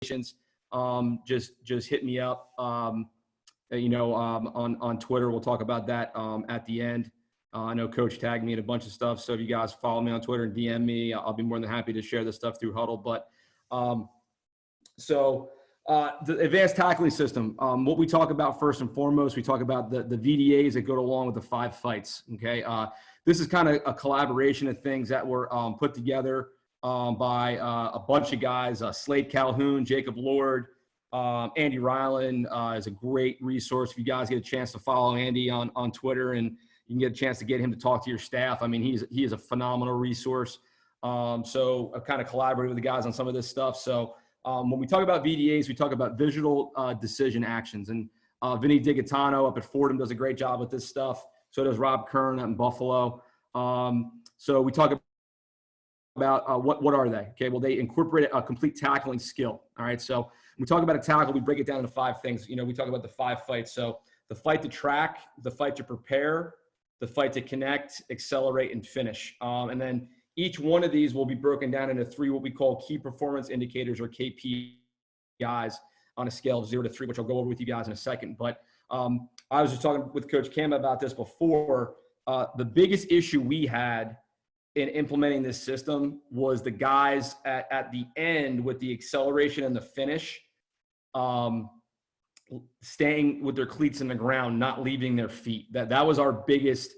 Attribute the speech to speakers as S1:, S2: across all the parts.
S1: just hit me up, on Twitter. We'll talk about that at the end. I know Coach tagged me in a bunch of stuff, so if you guys follow me on Twitter and DM me, I'll be more than happy to share this stuff through Huddle. But the advanced tackling system, what we talk about first and foremost, we talk about the VDAs that go along with the 5 fights, okay? This is kind of a collaboration of things that were put together by a bunch of guys, Slade Calhoun, Jacob Lord, Andy Ryland is a great resource. If you guys get a chance to follow Andy on Twitter, and you can get a chance to get him to talk to your staff. I mean, he is a phenomenal resource. So I've kind of collaborated with the guys on some of this stuff. So when we talk about VDAs, we talk about visual decision actions. And Vinny Digitano up at Fordham does a great job with this stuff. So does Rob Kern out in Buffalo. So we talk about what are they? Okay, well, they incorporate a complete tackling skill. All right, so when we talk about a tackle, we break it down into 5 things. We talk about the 5 fights. So the fight to track, the fight to prepare, the fight to connect, accelerate, and finish. And then each one of these will be broken down into 3 what we call key performance indicators, or KPIs, on a scale of 0 to 3, which I'll go over with you guys in a second. But I was just talking with Coach Cam about this before. The biggest issue we had in implementing this system was the guys at the end with the acceleration and the finish, staying with their cleats in the ground, not leaving their feet. That was our biggest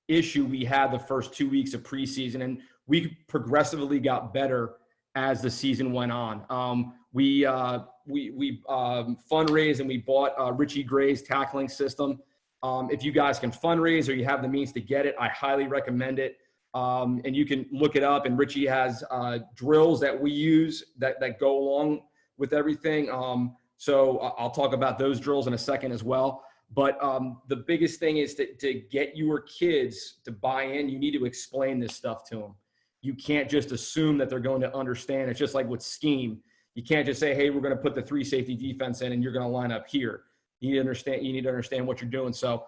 S1: issue we had the first 2 weeks of preseason, and we progressively got better as the season went on. We fundraised and we bought Richie Gray's tackling system. If you guys can fundraise or you have the means to get it, I highly recommend it. And you can look it up, and Richie has drills that we use that go along with everything. So I'll talk about those drills in a second as well. But the biggest thing is to get your kids to buy in. You need to explain this stuff to them. You can't just assume that they're going to understand. It's just like with scheme. You can't just say, hey, we're going to put the 3 safety defense in and you're going to line up here. You need to understand what you're doing. So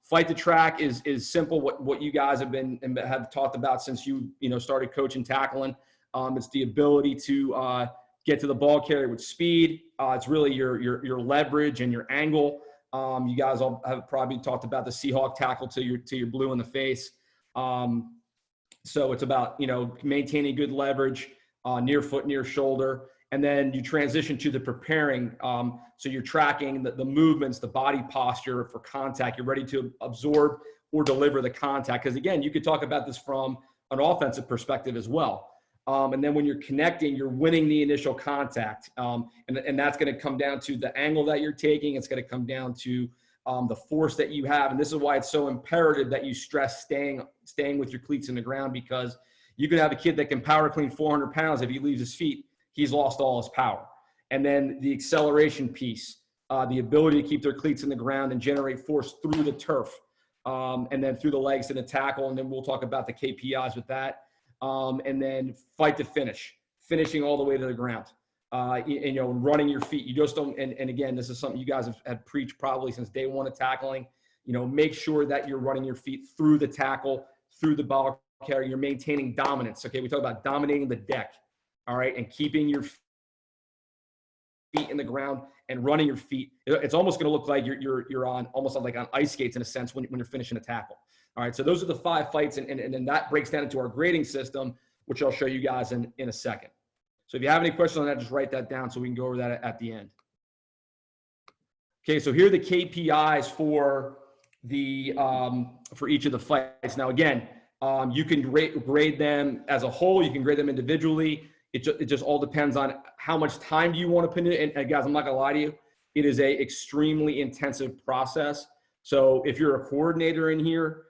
S1: fight to track is simple. What you guys have talked about since you started coaching tackling. It's the ability to get to the ball carrier with speed. It's really your leverage and your angle. You guys all have probably talked about the Seahawk tackle to your blue in the face. So it's about maintaining good leverage, near foot, near shoulder, and then you transition to the preparing. So you're tracking the movements, the body posture for contact. You're ready to absorb or deliver the contact. Because again, you could talk about this from an offensive perspective as well. And then when you're connecting, you're winning the initial contact. And that's going to come down to the angle that you're taking. It's going to come down to the force that you have. And this is why it's so imperative that you stress staying with your cleats in the ground, because you could have a kid that can power clean 400 pounds. If he leaves his feet, he's lost all his power. And then the acceleration piece, the ability to keep their cleats in the ground and generate force through the turf, and then through the legs and the tackle. And then we'll talk about the KPIs with that. And then fight to finish, finishing all the way to the ground, running your feet. You just don't, and again, this is something you guys have preached probably since day 1 of tackling. Make sure that you're running your feet through the tackle, through the ball carrier. You're maintaining dominance. Okay, we talk about dominating the deck, all right, and keeping your feet in the ground and running your feet. It's almost going to look like you're on almost like on ice skates in a sense when you're finishing a tackle. All right, so those are the 5 fights, and then that breaks down into our grading system, which I'll show you guys in a second. So if you have any questions on that, just write that down so we can go over that at the end. Okay, so here are the KPIs for each of the fights. Now, again, you can grade them as a whole. You can grade them individually. It just all depends on how much time do you want to put in. And guys, I'm not going to lie to you. It is a extremely intensive process. So if you're a coordinator in here,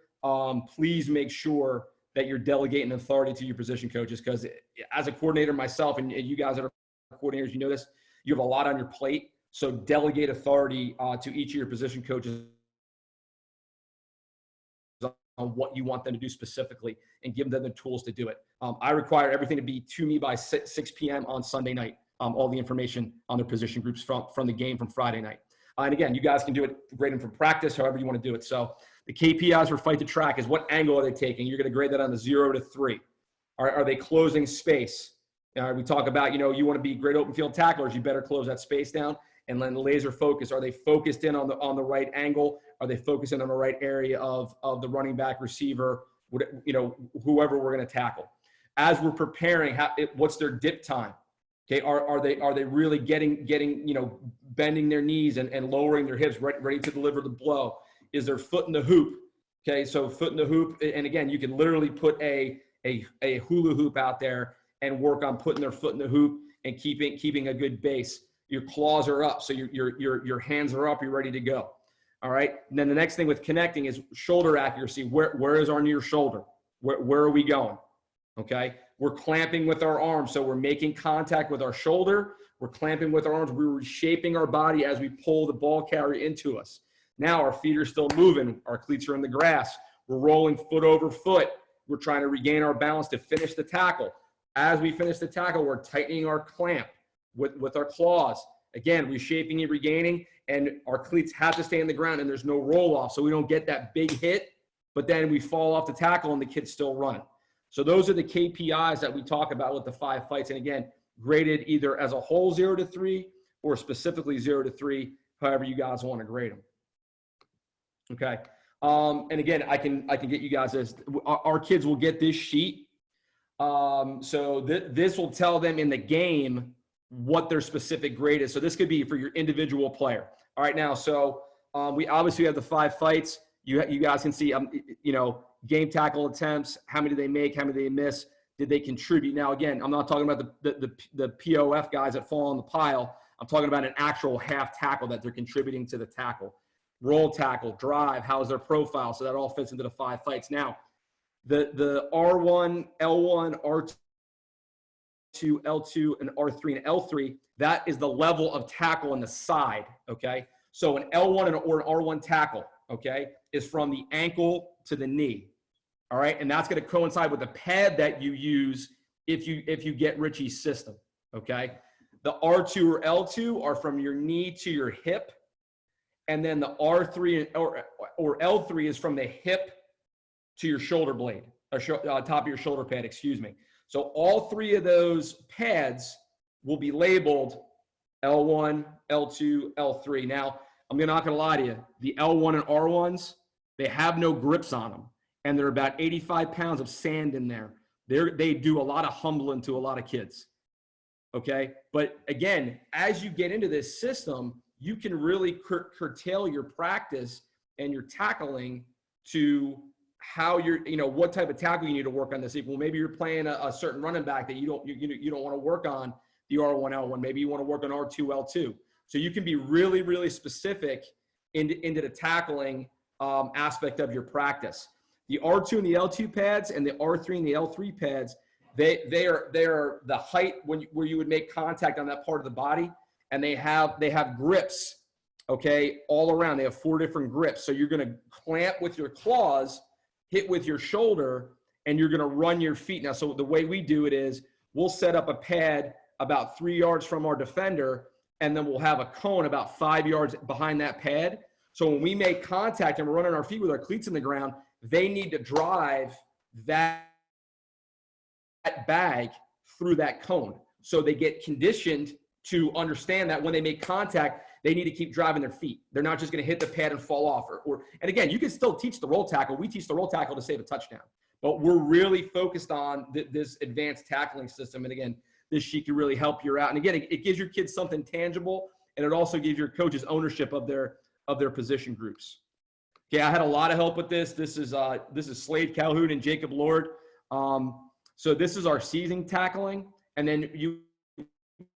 S1: please make sure that you're delegating authority to your position coaches, because as a coordinator myself, and you guys that are coordinators, you know this, you have a lot on your plate. So delegate authority to each of your position coaches on what you want them to do specifically, and give them the tools to do it. I require everything to be to me by 6 p.m. on Sunday night, all the information on their position groups from the game from Friday night. And again, you guys can do it, grade them from practice, however you want to do it. So the KPIs for fight to track is what angle are they taking? You're going to grade that on the 0 to 3. Are they closing space? We talk about, you want to be great open field tacklers, you better close that space down and then laser focus. Are they focused in on the right angle? Are they focused in on the right area of the running back, receiver, whoever we're going to tackle? As we're preparing, what's their dip time? Okay, are they really getting bending their knees and lowering their hips, ready to deliver the blow? Is their foot in the hoop? Okay, so foot in the hoop, and again, you can literally put a hula hoop out there and work on putting their foot in the hoop and keeping a good base. Your claws are up, so your hands are up, you're ready to go. All right. And then the next thing with connecting is shoulder accuracy. Where is our near shoulder? Where are we going? Okay. We're clamping with our arms, so we're making contact with our shoulder. We're clamping with our arms. We're reshaping our body as we pull the ball carrier into us. Now our feet are still moving. Our cleats are in the grass. We're rolling foot over foot. We're trying to regain our balance to finish the tackle. As we finish the tackle, we're tightening our clamp with our claws. Again, reshaping and regaining, and our cleats have to stay in the ground and there's no roll off, so we don't get that big hit, but then we fall off the tackle and the kid's still running. So those are the KPIs that we talk about with the 5 fights. And again, graded either as a whole 0 to 3 or specifically 0 to 3, however you guys want to grade them. Okay. And again, I can get you guys this. Our kids will get this sheet. So this will tell them in the game what their specific grade is. So this could be for your individual player. All right, now, so we obviously have the 5 fights. You guys can see, game tackle attempts, how many they make, how many they miss, did they contribute? Now, again, I'm not talking about the POF guys that fall on the pile. I'm talking about an actual half tackle that they're contributing to the tackle. Roll tackle, drive, how's their profile? So that all fits into the 5 fights. Now, the R1, L1, R2, L2, and R3 and L3, that is the level of tackle on the side, okay? So an L1 or an R1 tackle, okay, is from the ankle to the knee, all right? And that's going to coincide with the pad that you use if you get Richie's system, okay? The R2 or L2 are from your knee to your hip, and then the R3 or L3 is from the hip to your shoulder blade, or top of your shoulder pad, excuse me. So all 3 of those pads will be labeled L1, L2, L3. Now, I'm not going to lie to you. The L1 and R1s, they have no grips on them, and they're about 85 pounds of sand in there. They do a lot of humbling to a lot of kids, okay? But again, as you get into this system, you can really curtail your practice and your tackling to how you're, what type of tackle you need to work on this. Well, maybe you're playing a certain running back that you don't want to work on the R1, L1. Maybe you want to work on R2, L2. So you can be really, really specific into the tackling aspect of your practice. The R2 and the L2 pads and the R3 and the L3 pads, they are the height where you would make contact on that part of the body, and they have grips, okay, all around. They have 4 different grips. So you're going to clamp with your claws, hit with your shoulder, and you're going to run your feet. Now, so the way we do it is we'll set up a pad about 3 yards from our defender, and then we'll have a cone about 5 yards behind that pad. So when we make contact and we're running our feet with our cleats in the ground, they need to drive that bag through that cone. So they get conditioned to understand that when they make contact, they need to keep driving their feet. They're not just going to hit the pad and fall off. And again, you can still teach the roll tackle. We teach the roll tackle to save a touchdown. But we're really focused on this advanced tackling system. And again, this sheet can really help you out. And again, it gives your kids something tangible, and it also gives your coaches ownership of their position groups. Okay, I had a lot of help with this. This is Slade Calhoun and Jacob Lord. So this is our season tackling, and then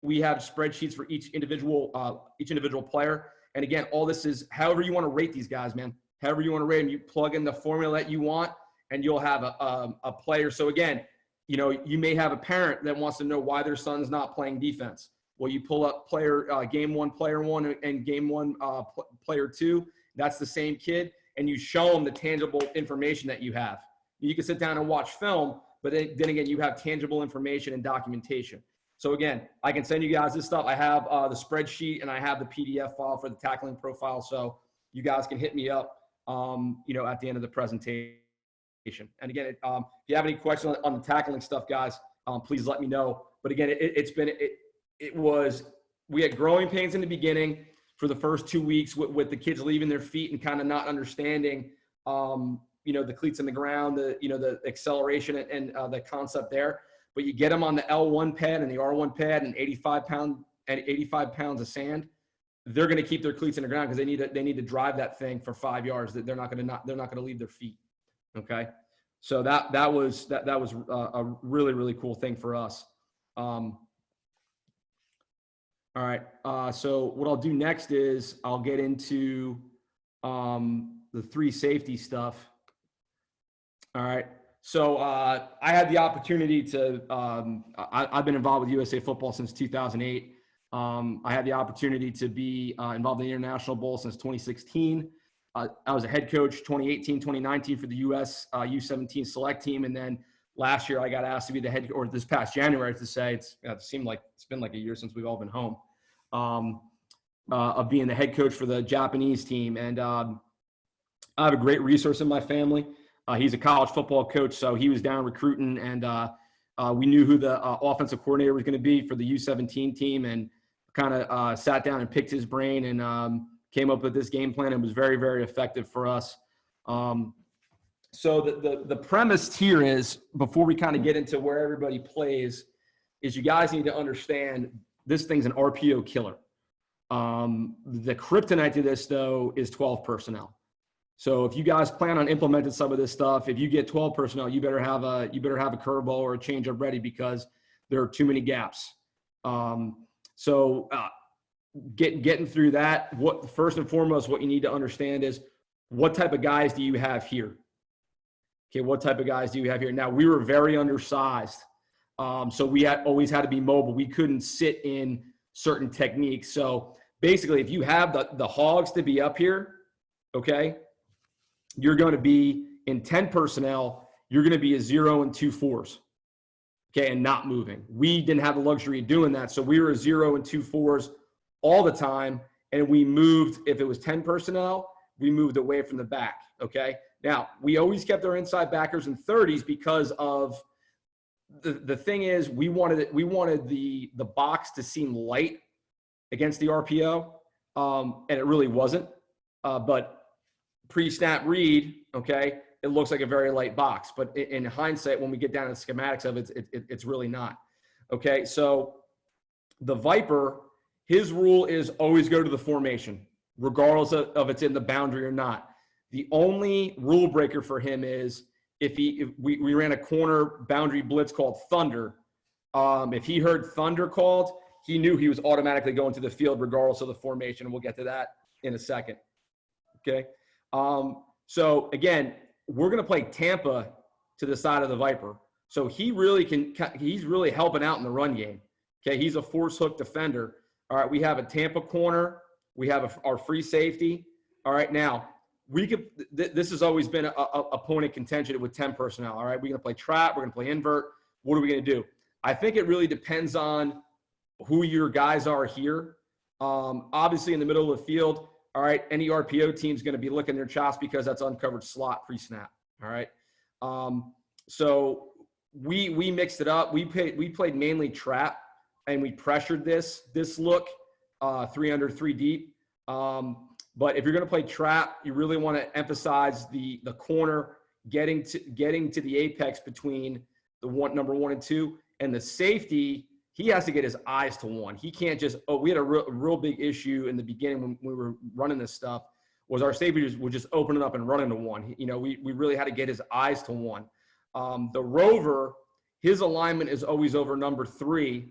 S1: we have spreadsheets for each individual player. And again, all this is however you want to rate these guys, man. However you want to rate them, you plug in the formula that you want, and you'll have a player. So again, you may have a parent that wants to know why their son's not playing defense. Well, you pull up game 1, player 1, and game 1, player 2. That's the same kid, and you show them the tangible information that you have. You can sit down and watch film, but then again, you have tangible information and documentation. So again, I can send you guys this stuff. I have the spreadsheet, and I have the PDF file for the tackling profile. So you guys can hit me up, at the end of the presentation. And again, if you have any questions on the tackling stuff, guys, please let me know. but again, we had growing pains in the beginning for the first 2 weeks with the kids leaving their feet and kind of not understanding, the cleats in the ground, the acceleration and the concept there. But you get them on the L1 pad and the R1 pad and 85 pounds of sand, they're going to keep their cleats in the ground because they need to drive that thing for 5 yards. That they're not going to leave their feet. Okay, so that was a really, really cool thing for us. All right. So what I'll do next is I'll get into the 3 safety stuff. All right. So I had the opportunity to, I've been involved with USA football since 2008. I had the opportunity to be involved in the International Bowl since 2016. I was a head coach 2018, 2019 for the US U17 select team. And then last year I got asked to be the head, or this past January to say, it seemed like it's been like a year since we've all been home, of being the head coach for the Japanese team. And I have a great resource in my family. He's a college football coach, so he was down recruiting, and we knew who the offensive coordinator was going to be for the U17 team, and kind of sat down and picked his brain and came up with this game plan, and was very, very effective for us. So the premise here is, before we kind of get into where everybody plays, is you guys need to understand this thing's an RPO killer. The kryptonite to this, though, is 12 personnel. So if you guys plan on implementing some of this stuff, if you get 12 personnel, you better have a curveball or a changeup ready, because there are too many gaps. Getting through that, first and foremost, what you need to understand is, what type of guys do you have here? Okay, what type of guys do you have here? Now, we were very undersized, so we always had to be mobile. We couldn't sit in certain techniques. So basically, if you have the hogs to be up here, okay, you're going to be in 10 personnel. You're going to be a 0 and 2 4s, okay, and not moving. We didn't have the luxury of doing that, so we were a 0 and 2 4s all the time, and we moved. If it was 10 personnel, we moved away from the back. Okay. Now, we always kept our inside backers in 30s because of the thing is, we wanted the box to seem light against the RPO, and it really wasn't. But pre-snap read, okay, it looks like a very light box. But in hindsight, when we get down to the schematics of it, it's really not. Okay, so the Viper, his rule is always go to the formation, regardless of it's in the boundary or not. The only rule breaker for him is if we ran a corner boundary blitz called Thunder. If he heard Thunder called, he knew he was automatically going to the field regardless of the formation, and we'll get to that in a second. Okay. So again, we're going to play Tampa to the side of the Viper. So he's really helping out in the run game. Okay. He's a force hook defender. All right. We have a Tampa corner. We have our free safety. All right. Now, this has always been a point of contention with 10 personnel. All right. We're going to play trap. We're going to play invert. What are we going to do? I think it really depends on who your guys are here. Obviously, in the middle of the field, all right, any RPO team is going to be licking their chops because that's uncovered slot pre-snap. All right. So we mixed it up. We played mainly trap, and we pressured this look 3 under 3 deep. But if you're going to play trap, you really want to emphasize the corner getting to the apex between the number 1 and 2, and the safety. He has to get his eyes to 1. He can't just, we had a real big issue in the beginning when we were running this stuff, was our safety would just open it up and run into 1. You know, we really had to get his eyes to 1. The rover, his alignment is always over number 3.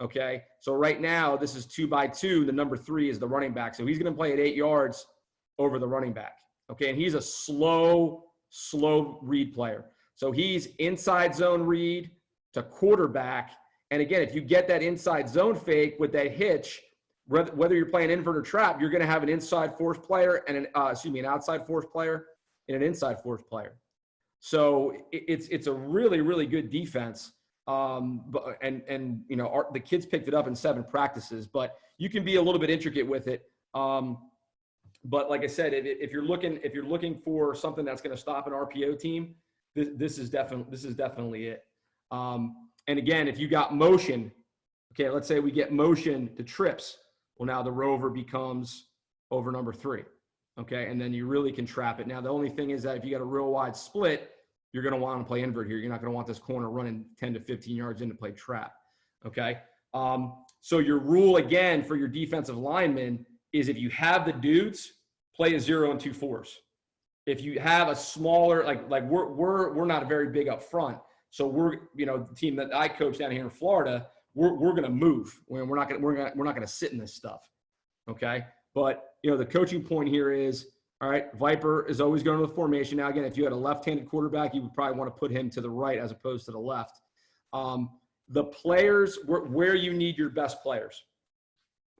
S1: Okay. So right now this is 2 by 2. The number 3 is the running back. So he's going to play at 8 yards over the running back. Okay. And he's a slow read player. So he's inside zone read to quarterback. And again, if you get that inside zone fake with that hitch, whether you're playing invert or trap, you're going to have an inside force player and an outside force player and an inside force player. So it's a really, really good defense. And you know, the kids picked it up in 7 practices, but you can be a little bit intricate with it. But like I said, if you're looking for something that's going to stop an RPO team, this is definitely it. And again, if you got motion, okay, let's say we get motion to trips. Well, now the rover becomes over number 3. Okay, and then you really can trap it. Now, the only thing is that if you got a real wide split, you're going to want to play invert here. You're not going to want this corner running 10 to 15 yards in to play trap. Okay, so your rule again for your defensive linemen is if you have the dudes, play a 0 and 2 4s. If you have a smaller, like we're not very big up front, so we're, you know, the team that I coach down here in Florida, we're going to move. We're not going to sit in this stuff. Okay, but you know, the coaching point here is, all right, Viper is always going to the formation. Now, again, if you had a left-handed quarterback, you would probably want to put him to the right as opposed to the left. The players, where you need your best players,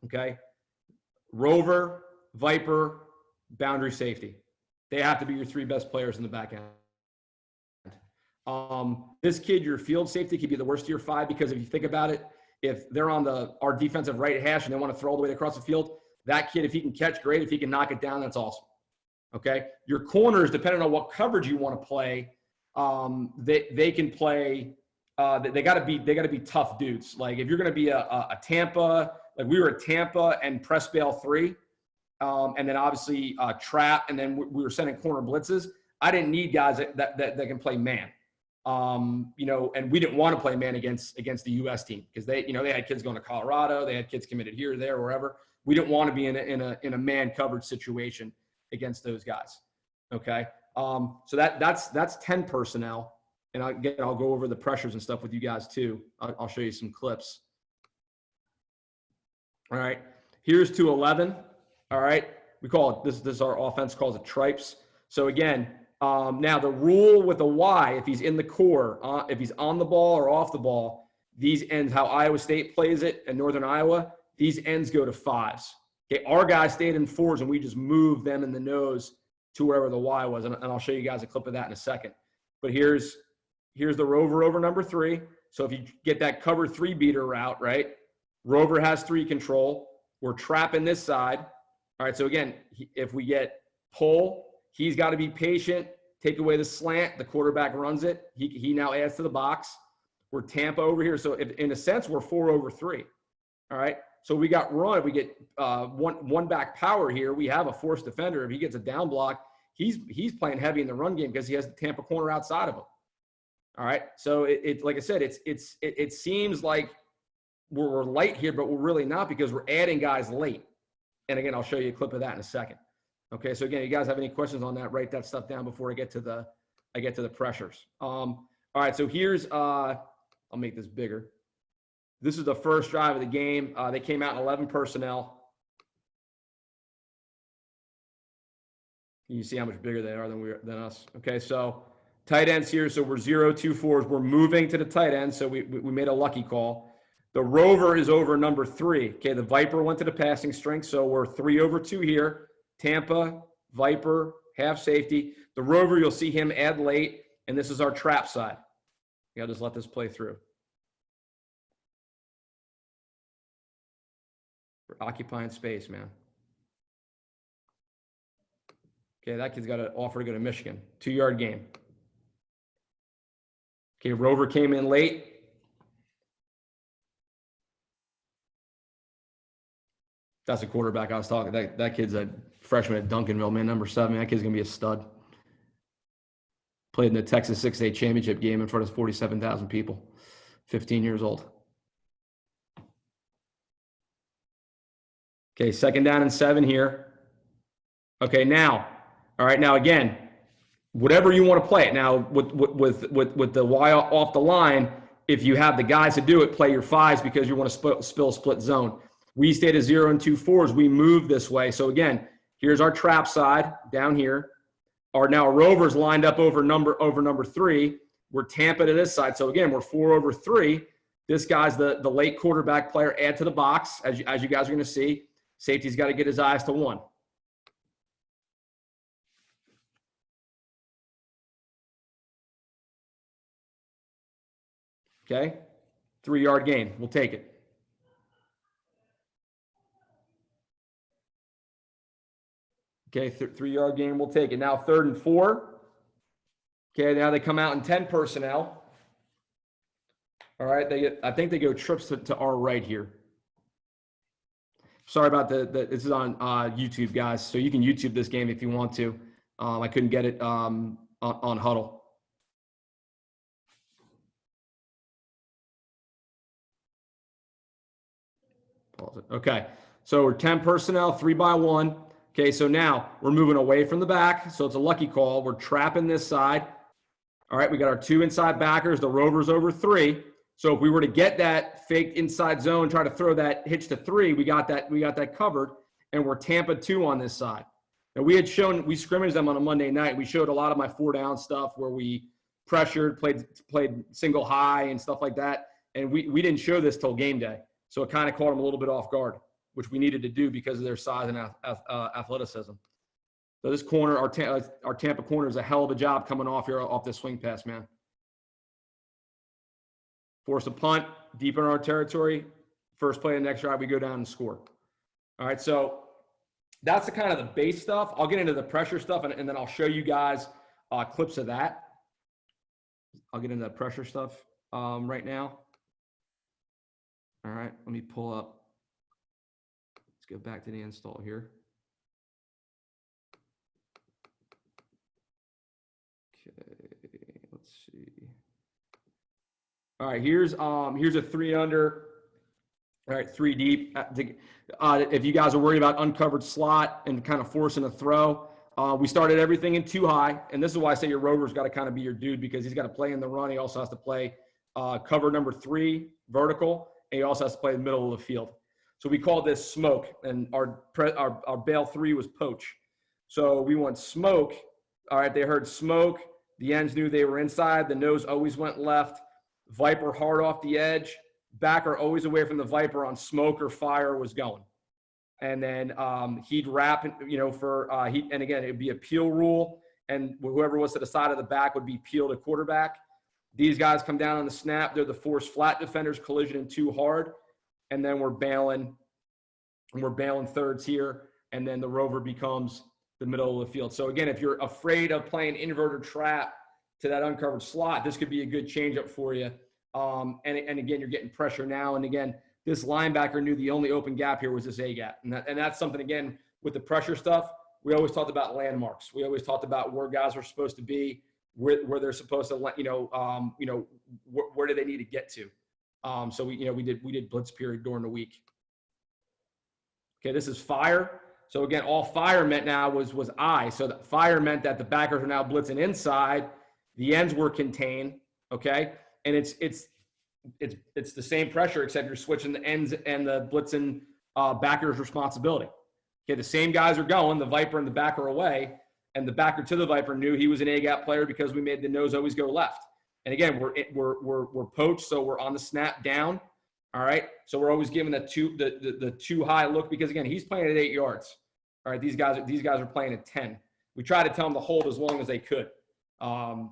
S1: okay? Rover, Viper, boundary safety. They have to be your 3 best players in the back end. This kid, your field safety, could be the worst of your 5 because if you think about it, if they're on our defensive right hash and they want to throw all the way across the field, that kid, if he can catch, great. If he can knock it down, that's awesome. Okay. Your corners, depending on what coverage you want to play, they can play. They got to be tough dudes. Like if you're going to be a Tampa, like we were at Tampa and press bail 3, and then obviously trap, and then we were sending corner blitzes. I didn't need guys that can play man. You know, and we didn't want to play man against the U.S. team because they had kids going to Colorado, they had kids committed here, there, wherever. We didn't want to be in a man coverage situation against those guys. Okay, so that's 10 personnel, and I'll go over the pressures and stuff with you guys too. I'll show you some clips. All right, here's to 11. All right, we call it this. Our offense calls it tripes. So again. Now the rule with a Y, if he's in the core, if he's on the ball or off the ball, these ends, how Iowa State plays it in Northern Iowa, these ends go to 5s. Okay, our guys stayed in 4s and we just moved them in the nose to wherever the Y was. And I'll show you guys a clip of that in a second. But here's the rover over number 3. So if you get that cover 3 beater route, right? Rover has 3 control. We're trapping this side. All right, so again, if we get pull, he's got to be patient, take away the slant. The quarterback runs it. He now adds to the box. We're Tampa over here. So in a sense, we're 4 over 3. All right. So we got run. We get one back power here. We have a forced defender. If he gets a down block, he's playing heavy in the run game because he has the Tampa corner outside of him. All right. So it like I said, it seems like we're light here, but we're really not because we're adding guys late. And again, I'll show you a clip of that in a second. Okay, so again, you guys have any questions on that? Write that stuff down before I get to the pressures. All right, so here's I'll make this bigger. This is the first drive of the game. They came out in 11 personnel. You see how much bigger they are than us. Okay, so tight ends here. So we're 0, 2, 4s. We're moving to the tight end. So we made a lucky call. The rover is over number 3. Okay, the Viper went to the passing string. So we're 3 over 2 here. Tampa, Viper, half safety. The rover, you'll see him add late, and this is our trap side. You gotta just let this play through. We're occupying space, man. Okay, that kid's got an offer to go to Michigan. 2-yard game. Okay, rover came in late. That's a quarterback I was talking. That kid's a freshman at Duncanville, man, number 7. That kid's going to be a stud. Played in the Texas 6A championship game in front of 47,000 people. 15 years old. Okay, 2nd down and 7 here. Okay, now, all right, now again, whatever you want to play it. Now, with the Y off the line, if you have the guys to do it, play your 5s because you want to spill split zone. We stayed at 0 and 2 4s. We moved this way. So again, here's our trap side down here. Our now rovers lined up over number 3. We're Tampa to this side. So again, we're 4 over 3. This guy's the late quarterback player. Add to the box, as you guys are going to see. Safety's got to get his eyes to 1. Okay, 3-yard gain. We'll take it. Okay, 3-yard gain, we'll take it. Now 3rd and 4. Okay, now they come out in 10 personnel. All right, I think they go trips to our right here. Sorry about this is on YouTube, guys. So you can YouTube this game if you want to. I couldn't get it on Huddle. Pause it. Okay, so we're 10 personnel, 3x1. Okay, so now we're moving away from the back. So it's a lucky call. We're trapping this side. All right, we got our 2 inside backers. The Rover's over 3. So if we were to get that fake inside zone, try to throw that hitch to 3, we got that covered, and we're Tampa 2 on this side. And we scrimmaged them on a Monday night. We showed a lot of my 4-down stuff where we pressured, played single high and stuff like that. And we didn't show this till game day. So it kind of caught them a little bit off guard, which we needed to do because of their size and athleticism. So this corner, our Tampa corner, is a hell of a job coming off here off this swing pass, man. Force a punt deep in our territory. First play of the next drive, we go down and score. All right, so that's the kind of the base stuff. I'll get into the pressure stuff, and then I'll show you guys clips of that. I'll get into the pressure stuff right now. All right, let me pull up. Let's go back to the install here. Okay, let's see. All right, here's a 3 under. All right, 3 deep. If you guys are worried about uncovered slot and kind of forcing a throw, we started everything in 2 high, and this is why I say your Rover's got to kind of be your dude, because he's got to play in the run. He also has to play cover number 3 vertical, and he also has to play the middle of the field. So we called this smoke, and our bail 3 was poach. So we want smoke. All right, they heard smoke. The ends knew they were inside. The nose always went left. Viper hard off the edge. Backer always away from the Viper on smoke or fire was going. And then he'd wrap, and again, it'd be a peel rule, and whoever was to the side of the back would be peeled to quarterback. These guys come down on the snap. They're the force flat defenders, collision in 2 hard, and then we're bailing thirds here, and then the Rover becomes the middle of the field. So again, if you're afraid of playing inverted trap to that uncovered slot, this could be a good changeup for you. And again, you're getting pressure now. And again, this linebacker knew the only open gap here was this A gap. And that's something, again, with the pressure stuff, we always talked about landmarks. We always talked about where guys are supposed to be, where they're supposed to, where do they need to get to. So we did blitz period during the week. Okay, this is fire. So again, all fire meant now was I. So that fire meant that the backers are now blitzing inside. The ends were contained. Okay, and it's the same pressure, except you're switching the ends and the blitzing backer's responsibility. Okay, the same guys are going. The Viper and the backer away, and the backer to the Viper knew he was an A gap player because we made the nose always go left. And again, we're poached, so we're on the snap down. All right, so we're always giving the too high look, because again, he's playing at 8 yards. All right, these guys are playing at 10. We try to tell them to hold as long as they could. Because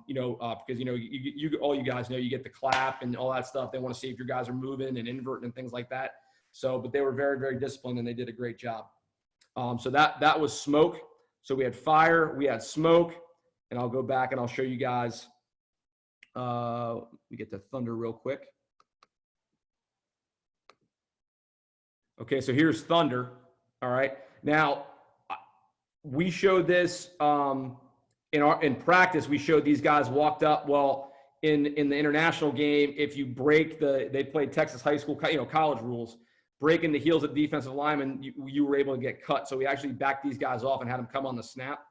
S1: all you guys know, you get the clap and all that stuff. They want to see if your guys are moving and inverting and things like that. So, but they were very, very disciplined, and they did a great job. So that was smoke. So we had fire, we had smoke, and I'll go back and I'll show you guys. Let me get the thunder real quick. Okay, so here's thunder. All right, now we showed this. In practice, we showed these guys walked up. Well, in the international game, if you break they played Texas high school, college rules, breaking the heels of the defensive lineman, you were able to get cut. So we actually backed these guys off and had them come on the snap.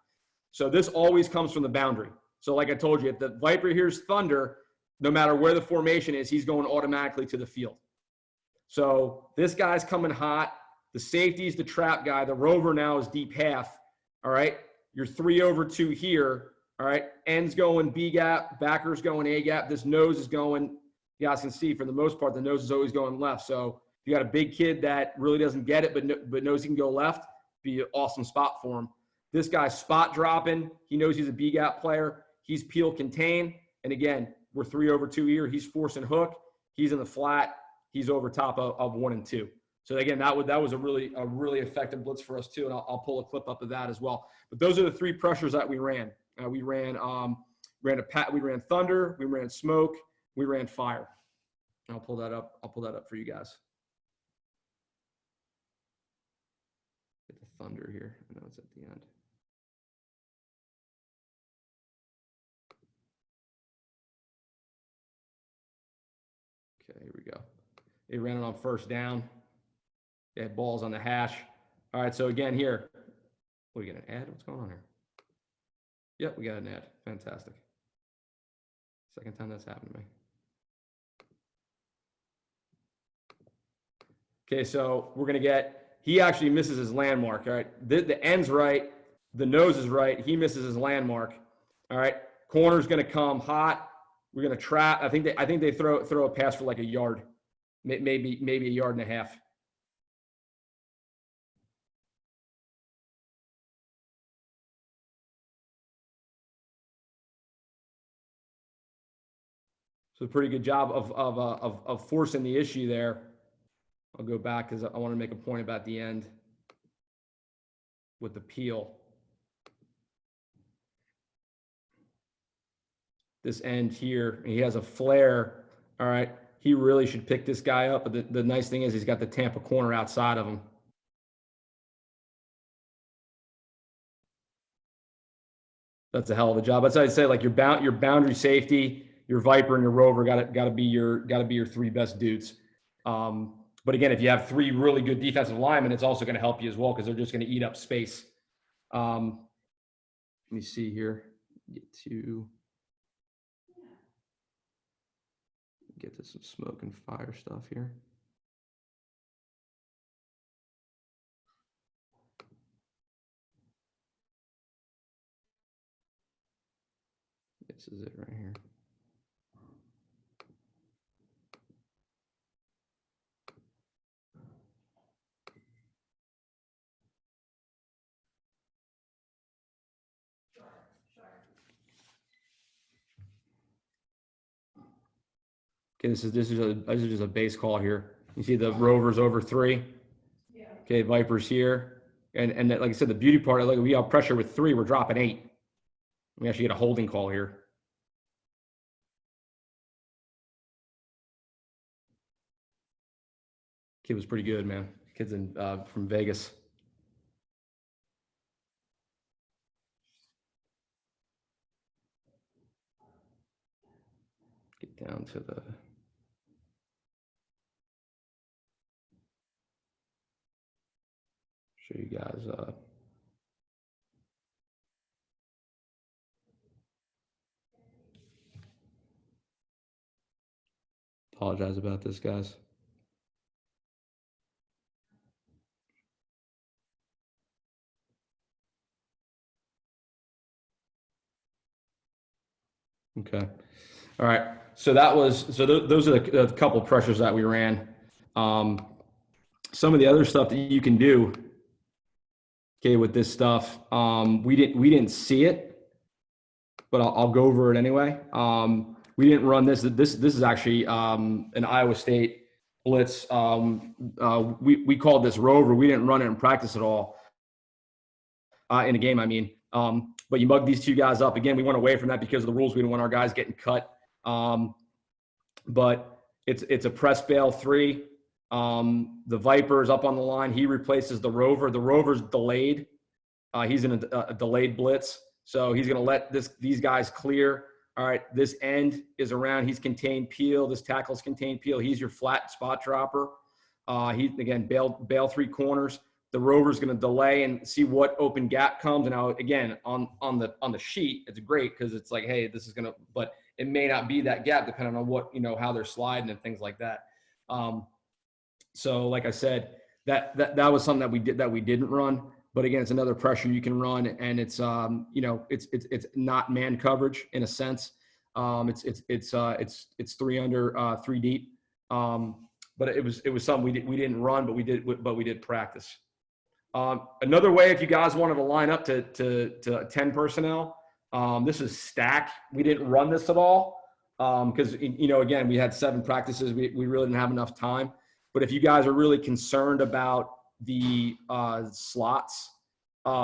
S1: So this always comes from the boundary. So like I told you, if the Viper hears thunder, no matter where the formation is, he's going automatically to the field. So this guy's coming hot. The safety's the trap guy. The Rover now is deep half. All right. You're 3 over 2 here. All right. Ends going B gap, backers going A gap. This nose is going, you guys can see for the most part, the nose is always going left. So if you got a big kid that really doesn't get it, but knows he can go left, be an awesome spot for him. This guy's spot dropping. He knows he's a B gap player. He's peel contain. And again, we're 3 over 2 here. He's forcing hook. He's in the flat. He's over top of 1 and 2. So again, that was a really effective blitz for us too, and I'll pull a clip up of that as well. But those are the 3 pressures that we ran. We ran thunder, we ran smoke, we ran fire. I'll pull that up. I'll pull that up for you guys. Get the thunder here. I know it's at the end. Okay, here we go. They ran it on first down. They had balls on the hash. All right, so again here, we get an ad? What's going on here? Yep, we got an ad. Fantastic. Second time that's happened to me. Okay, so we're gonna get, he actually misses his landmark, all right? The end's right, the nose is right, he misses his landmark, all right? Corner's gonna come hot. We're gonna trap. I think they throw a pass for like a yard, maybe a yard and a half. So a pretty good job of forcing the issue there. I'll go back because I want to make a point about the end with the peel. This end here, he has a flare. All right, he really should pick this guy up. But the nice thing is he's got the Tampa corner outside of him. That's a hell of a job. That's what I'd say. Like your boundary safety, your Viper and your Rover got to be your three best dudes. But again, if you have three really good defensive linemen, it's also going to help you as well because they're just going to eat up space. Let me see here. Get to some smoke and fire stuff here. This is it right here. Okay, this is just a base call here. You see the Rover's over 3. Yeah. Okay, Viper's here, and like I said, the beauty part, like we have pressure with 3, we're dropping 8. We actually get a holding call here. Kid was pretty good, man. Kid's from Vegas. Get down to the. Show you guys. Apologize about this, guys. Okay. All right. So those are the couple pressures that we ran. Some of the other stuff that you can do, okay, with this stuff, we didn't see it, but I'll go over it anyway. We didn't run this. This is actually an Iowa State blitz. We called this Rover. We didn't run it in practice at all. In a game, I mean. But you mug these two guys up. Again, we went away from that because of the rules. We didn't want our guys getting cut. But it's a press bail 3. The Viper is up on the line. He replaces the Rover. The Rover's delayed. He's in a delayed blitz. So he's going to let these guys clear. All right, this end is around. He's contained peel. This tackle's contained peel. He's your flat spot dropper. He, again, bail 3 corners. The Rover's going to delay and see what open gap comes. And now, again, on the sheet, it's great because it's like, hey, this is going to – but it may not be that gap depending on what, how they're sliding and things like that. So, like I said, that was something that we didn't run. But again, it's another pressure you can run, and it's it's not man coverage in a sense. It's 3 under, 3 deep. But it was something we didn't run, but we did practice. Another way, if you guys wanted to line up to 10 personnel, this is stack. We didn't run this at all because again, we had 7 practices. We really didn't have enough time. But if you guys are really concerned about the slots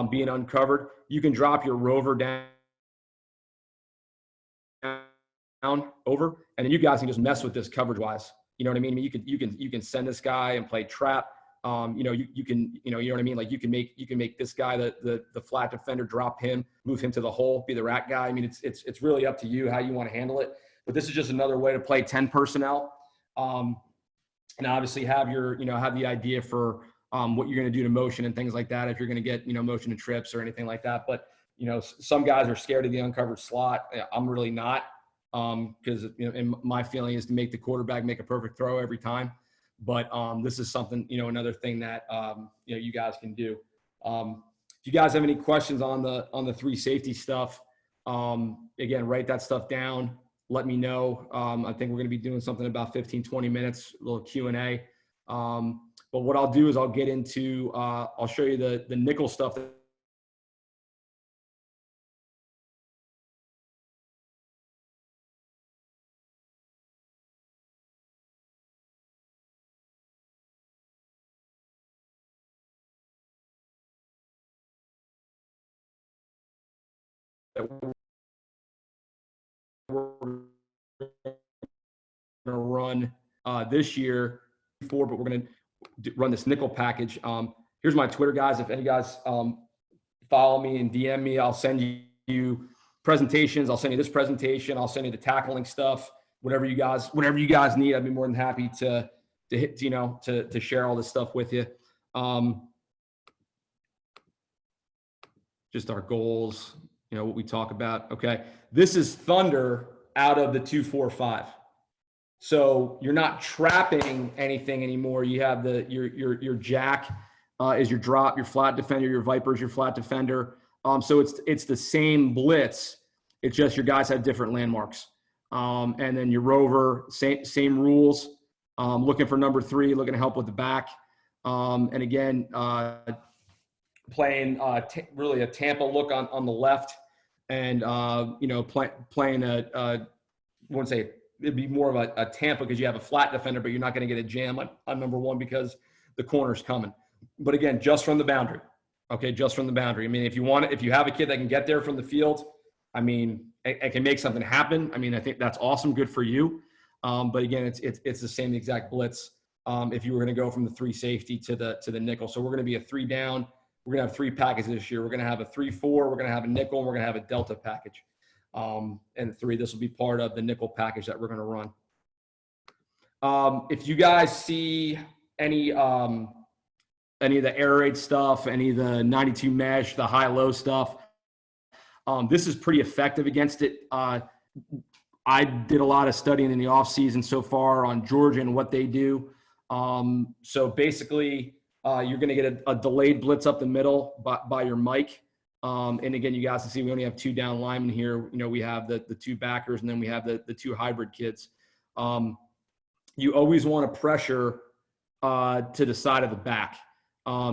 S1: being uncovered, you can drop your Rover down over, and then you guys can just mess with this coverage wise. You know what I mean? You can send this guy and play trap. You can, you know what I mean? Like you can make this guy the flat defender, drop him, move him to the hole, be the rat guy. I mean, it's really up to you how you want to handle it. But this is just another way to play 10 personnel. And obviously have have the idea for what you're going to do to motion and things like that. If you're going to get, motion and trips or anything like that. But, some guys are scared of the uncovered slot. I'm really not, because and my feeling is to make the quarterback make a perfect throw every time. But this is something, another thing that, you guys can do. If you guys have any questions on the 3 safety stuff, again, write that stuff down. Let me know. I think we're going to be doing something about 15, 20 minutes, a little Q&A. But what I'll do is I'll get into, I'll show you the nickel stuff that we're going to run this year, but we're going to run this nickel package. Here's my Twitter, guys. If any guys follow me and DM me, I'll send you presentations. I'll send you this presentation. I'll send you the tackling stuff. Whatever you guys need, I'd be more than happy to hit, to share all this stuff with you. Just our goals, what we talk about. Okay. This is Thunder out of the 2-4-5. So you're not trapping anything anymore. You have your jack is your drop, your flat defender, your Viper is your flat defender. So it's the same blitz. It's just your guys have different landmarks. And then your rover, same rules. Looking for number 3, looking to help with the back. And again, playing really a Tampa look on the left, and playing I wouldn't say it'd be more of a Tampa because you have a flat defender, but you're not going to get a jam on number 1 because the corner's coming. But again, just from the boundary. Okay, just from the boundary. I mean, if you have a kid that can get there from the field, I mean, it can make something happen. I mean, I think that's awesome. Good for you. But again, it's the same exact blitz. If you were going to go from the 3 safety to the nickel. So we're going to be a 3 down. We're going to have 3 packages this year. We're going to have a 3-4. We're going to have a nickel, and we're going to have a delta package. And 3, this will be part of the nickel package that we're going to run. If you guys see any of the air raid stuff, any of the 92 mesh, the high-low stuff, this is pretty effective against it. I did a lot of studying in the offseason so far on Georgia and what they do. So basically, you're going to get a delayed blitz up the middle by your mic. And again, you guys can see we only have 2 down linemen here. We have the 2 backers, and then we have the 2 hybrid kids. You always want to pressure to the side of the back.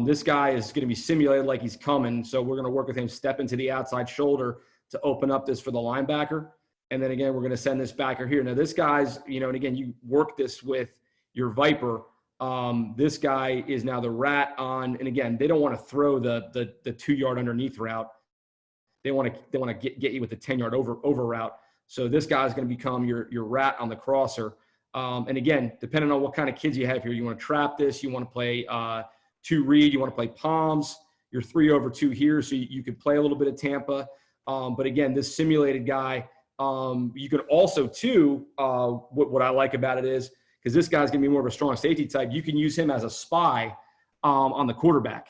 S1: This guy is going to be simulated like he's coming. So we're going to work with him, step into the outside shoulder to open up this for the linebacker. And then again, we're going to send this backer here. Now this guy's, and again, you work this with your Viper. This guy is now the rat on, and again, they don't want to throw the 2-yard underneath route. They want to get you with the 10-yard over route. So this guy's going to become your rat on the crosser. And again, depending on what kind of kids you have here, you want to trap this, you want to play 2 read, you want to play palms, your 3/2 here, so you could play a little bit of Tampa. But again, this simulated guy, you could also too, what I like about it is, because this guy's going to be more of a strong safety type, you can use him as a spy on the quarterback.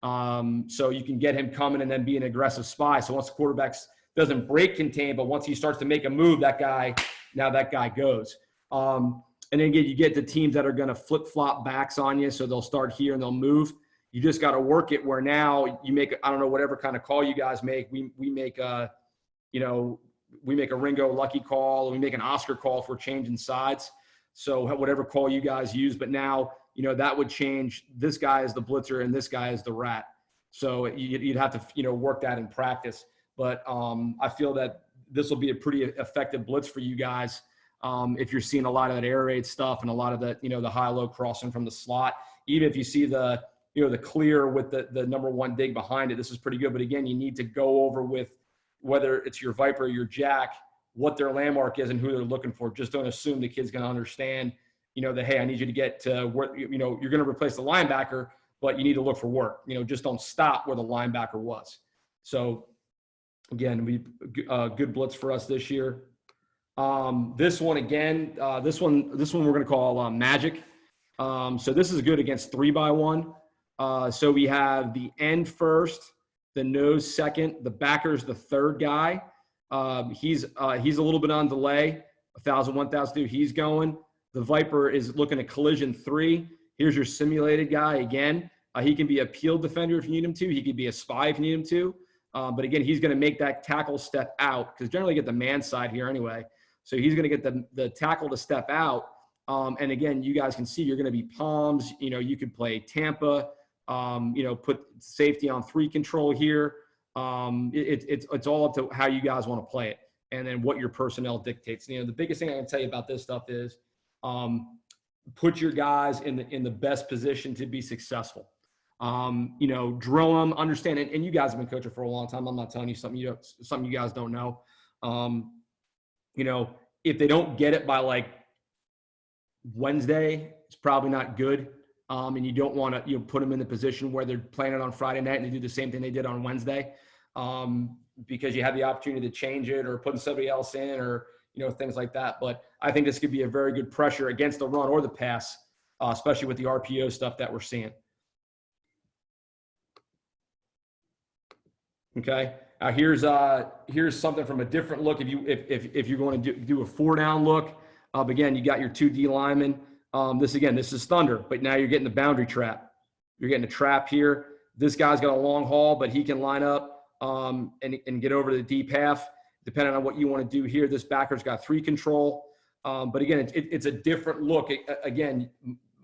S1: So you can get him coming and then be an aggressive spy. So once the quarterback doesn't break contain, but once he starts to make a move, that guy goes. And then again, you get the teams that are going to flip-flop backs on you. So they'll start here and they'll move. You just got to work it where now you make, I don't know, whatever kind of call you guys make. We make a Ringo Lucky call. We make an Oscar call if we're changing sides. So whatever call you guys use, but now, that would change. This guy is the blitzer and this guy is the rat. So you'd have to, work that in practice. But I feel that this will be a pretty effective blitz for you guys. If you're seeing a lot of that air raid stuff and a lot of the, the high-low crossing from the slot, even if you see the clear with the number 1 dig behind it, this is pretty good. But again, you need to go over with whether it's your Viper or your Jack, what their landmark is and who they're looking for. Just don't assume the kid's going to understand that, hey, I need you to get to where, you're going to replace the linebacker, but you need to look for work. Just don't stop where the linebacker was. So again, good blitz for us this year. This one again, this one we're going to call Magic. So this is good against 3x1. So we have the end first, the nose second, the backer's the third guy. He's a little bit on delay. 1,000, 1,002. He's going. The Viper is looking at collision 3. Here's your simulated guy again. He can be a peel defender if you need him to. He can be a spy if you need him to. But again, he's going to make that tackle step out because generally get the man side here anyway. So he's going to get the tackle to step out. And again, you guys can see you're going to be palms. You could play Tampa. Put safety on 3 control here. It's all up to how you guys want to play it, and then what your personnel dictates. The biggest thing I can tell you about this stuff is put your guys in the best position to be successful. Drill them, understand it. And you guys have been coaching for a long time. I'm not telling you something you guys don't know. If they don't get it by like Wednesday, it's probably not good. And you don't want to put them in the position where they're playing it on Friday night and they do the same thing they did on Wednesday, because you have the opportunity to change it or putting somebody else in or things like that. But I think this could be a very good pressure against the run or the pass, especially with the RPO stuff that we're seeing. Okay, here's something from a different look. If you're going to do a 4-down look, again, you got your 2 D linemen. This is Thunder, but now you're getting the boundary trap. You're getting a trap here. This guy's got a long haul, but he can line up and get over to the deep half, depending on what you want to do here. This backer's got 3 control. But again, it's a different look. Again,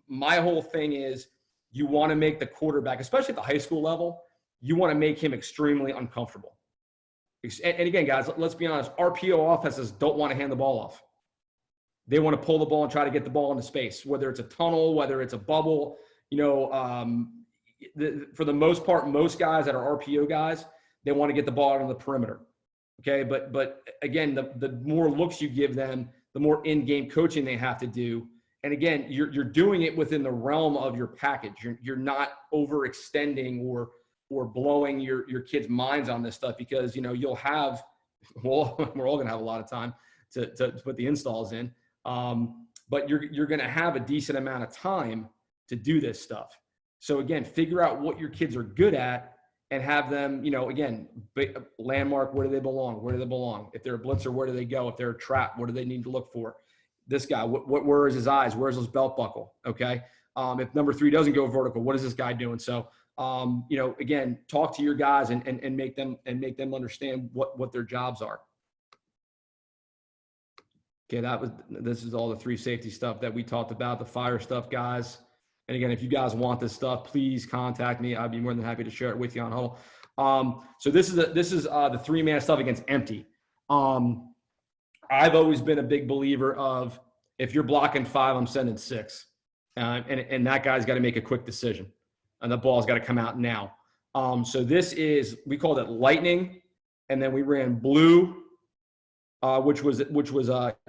S1: my whole thing is you want to make the quarterback, especially at the high school level, you want to make him extremely uncomfortable. And again, guys, let's be honest, RPO offenses don't want to hand the ball off. They want to pull the ball and try to get the ball into space, whether it's a tunnel, whether it's a bubble. For the most part, most guys that are RPO guys, they want to get the ball out on the perimeter. Okay, but again, the more looks you give them, the more in-game coaching they have to do. And again, you're doing it within the realm of your package. You're not overextending or blowing your kids' minds on this stuff, because you'll have, well, we're all gonna have a lot of time to put the installs in. But you're going to have a decent amount of time to do this stuff. So again, figure out what your kids are good at and have them, again, landmark, where do they belong? Where do they belong? If they're a blitzer, where do they go? If they're a trap, what do they need to look for? This guy, where is his eyes? Where's his belt buckle? Okay. If number 3 doesn't go vertical, what is this guy doing? So, again, talk to your guys and make them understand what their jobs are. Okay, this is all the 3 safety stuff that we talked about, the fire stuff, guys. And again, if you guys want this stuff, please contact me. I'd be more than happy to share it with you on Huddle. So this is the 3-man stuff against empty. I've always been a big believer of, if you're blocking 5, I'm sending 6, and that guy's got to make a quick decision, and the ball's got to come out now. So we called it lightning, and then we ran blue. Which was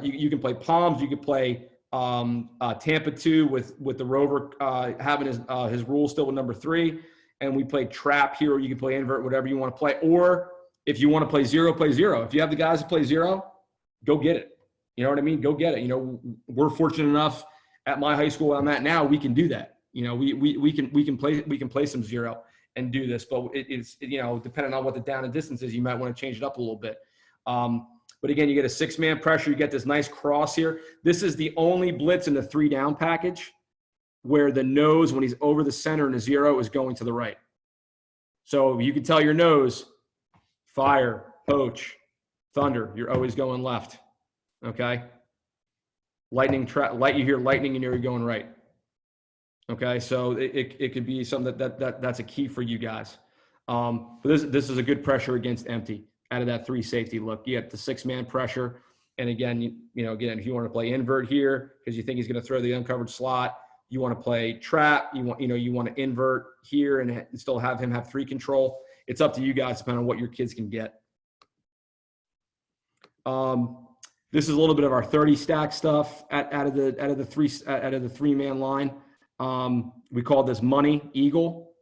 S1: you can play palms, you could play Tampa 2 with the rover having his rule still with number 3, and we played trap here, or you can play invert, whatever you want to play. Or if you want to play 0, play 0. If you have the guys to play 0, go get it. You know what I mean? Go get it. We're fortunate enough at my high school I'm at now, we can do that. We can play some 0 and do this, but it's depending on what the down and distance is, you might want to change it up a little bit. But again, you get a 6-man pressure. You get this nice cross here. This is the only blitz in the 3-down package where the nose, when he's over the center in a 0, is going to the right. So you can tell your nose, fire, poach, thunder, you're always going left. Okay? You hear lightning, you know you're going right. Okay? So it could be something that's a key for you guys. But this is a good pressure against empty. Out of that 3 safety look, you get the 6-man pressure. And again, again, if you want to play invert here, because you think he's going to throw the uncovered slot, you want to play trap, you want to invert here and still have him have 3 control. It's up to you guys, depending on what your kids can get. This is a little bit of our 30 stack stuff out of the three-man line. We call this money eagle.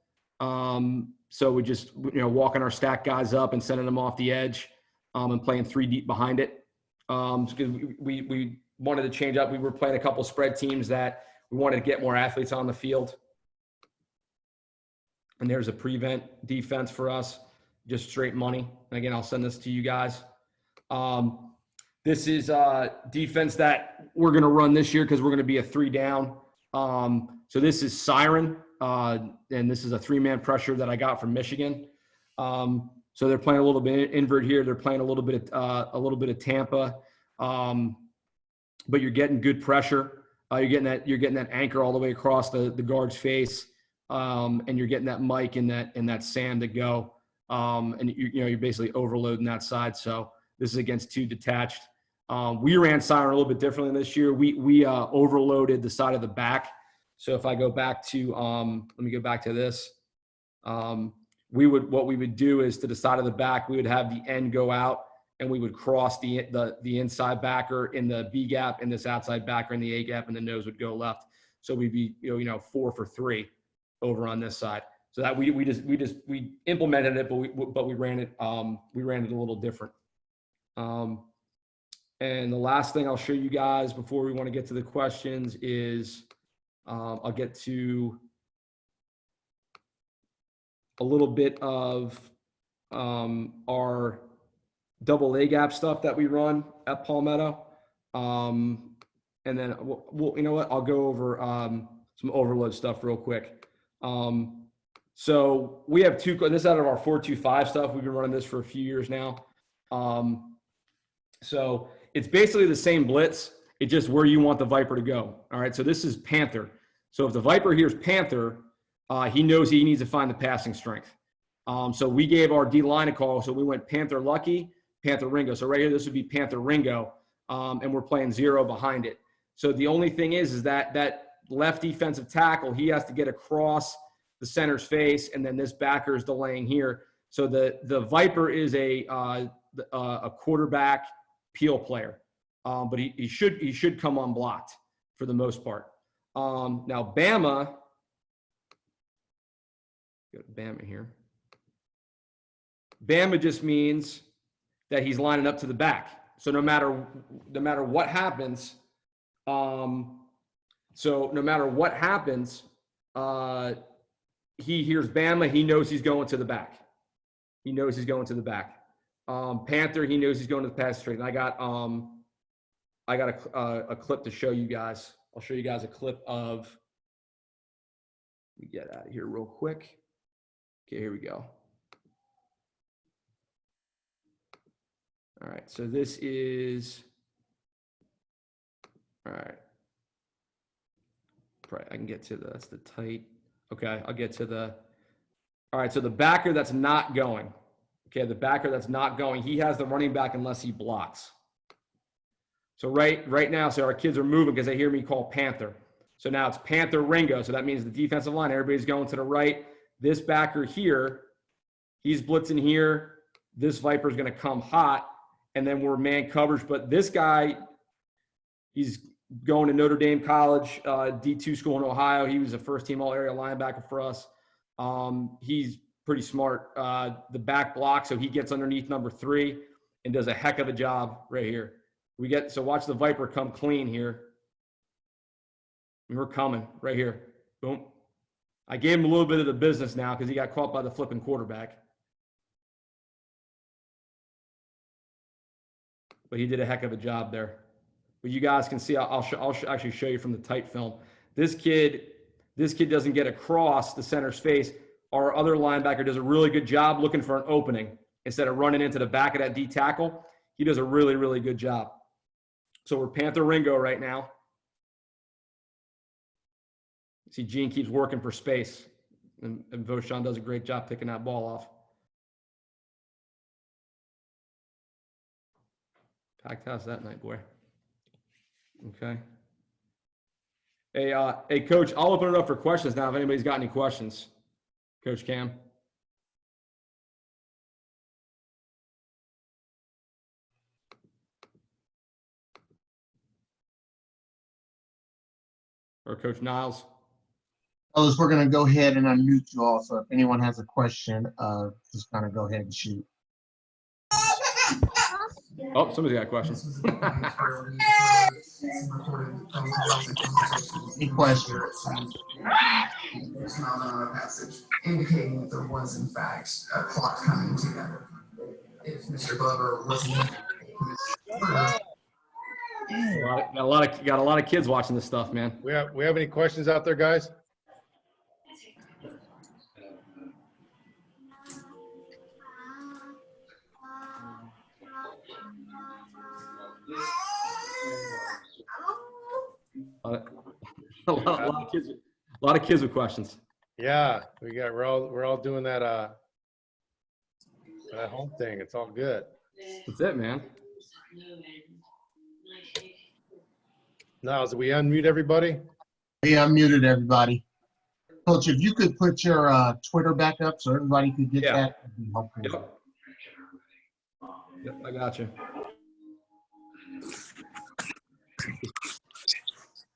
S1: So we just, walking our stack guys up and sending them off the edge, and playing 3 deep behind it. Because we wanted to change up. We were playing a couple spread teams that we wanted to get more athletes on the field. And there's a prevent defense for us, just straight money. And again, I'll send this to you guys. This is a defense that we're going to run this year because we're going to be a 3 down. So this is Siren, and this is a 3-man pressure that I got from Michigan. So they're playing a little bit invert here. They're playing a little bit of Tampa, but you're getting good pressure. You're getting that anchor all the way across the guard's face, and you're getting that Mike and that Sam to go, and you're basically overloading that side. So this is against 2 detached. We ran Siren a little bit differently this year. We overloaded the side of the back. So if I go back to, let me go back to this. What we would do is to the side of the back, we would have the end go out, and we would cross the inside backer in the B gap, and this outside backer in the A gap, and the nose would go left. So we'd be 4 for 3 over on this side. So that we implemented it, but we ran it a little different. And the last thing I'll show you guys before we want to get to the questions is I'll get to a little bit of our double A gap stuff that we run at Palmetto. And then we'll you know what? I'll go over some overload stuff real quick. So we have 2, this is out of our 4-2-5 stuff. We've been running this for a few years now. So it's basically the same blitz. It's just where you want the Viper to go. All right. So this is Panther. So if the Viper hears Panther, he knows he needs to find the passing strength. So we gave our D line a call. So we went Panther Lucky, Panther Ringo. So right here, this would be Panther Ringo. And we're playing 0 behind it. So the only thing is that left defensive tackle, he has to get across the center's face, and then this backer is delaying here. So the Viper is a quarterback peel player, but he should come unblocked for the most part. Now Bama, go to Bama here. Bama just means that he's lining up to the back. So no matter what happens, he hears Bama, he knows he's going to the back. He knows he's going to the back. Panther, he knows he's going to the pass straight. And I got a clip to show you guys. I'll show you guys a clip of. Let me get out of here real quick. Okay, here we go. All right, so this is. All right. Right, I can get to that's the tight. Okay, I'll get to the. All right, so the backer that's not going. Okay, the backer that's not going, he has the running back unless he blocks. So right now, so our kids are moving because they hear me call Panther. So now it's Panther Ringo. So that means the defensive line, everybody's going to the right. This backer here, he's blitzing here. This Viper's going to come hot, and then we're man coverage. But this guy, he's going to Notre Dame College, D2 school in Ohio. He was a first-team all-area linebacker for us. He's pretty smart. The back block, so he gets underneath number 3 and does a heck of a job right here. So watch the Viper come clean here. And we're coming right here. Boom. I gave him a little bit of the business now because he got caught by the flipping quarterback. But he did a heck of a job there. But you guys can see, I'll actually show you from the TITE film. This kid doesn't get across the center's face. Our other linebacker does a really good job looking for an opening instead of running into the back of that D tackle. He does a really, really good job. So we're Panther Ringo right now. See, Gene keeps working for space, and Voshan does a great job picking that ball off. Packed house that night, boy. Okay. Hey, Coach, I'll open it up for questions now if anybody's got any questions. Coach Cam. or Coach Niles?
S2: Fellas, we're going to go ahead and unmute you all. So if anyone has a question, just kind of go ahead and shoot.
S1: Oh, somebody's got a question.
S2: Any questions?
S3: Passage indicating that there was in fact a plot coming together. If Mr. Glover wasn't
S1: Got a lot of kids watching this stuff, man.
S4: We have any questions out there, guys?
S1: A lot of kids with questions.
S4: Yeah, we're all doing that that home thing. It's all good.
S1: That's it, man.
S4: Now, as we unmute everybody.
S2: We unmuted everybody. Coach, if you could put your Twitter back up so everybody could get that, that'd be helpful.
S1: Yep, I got you.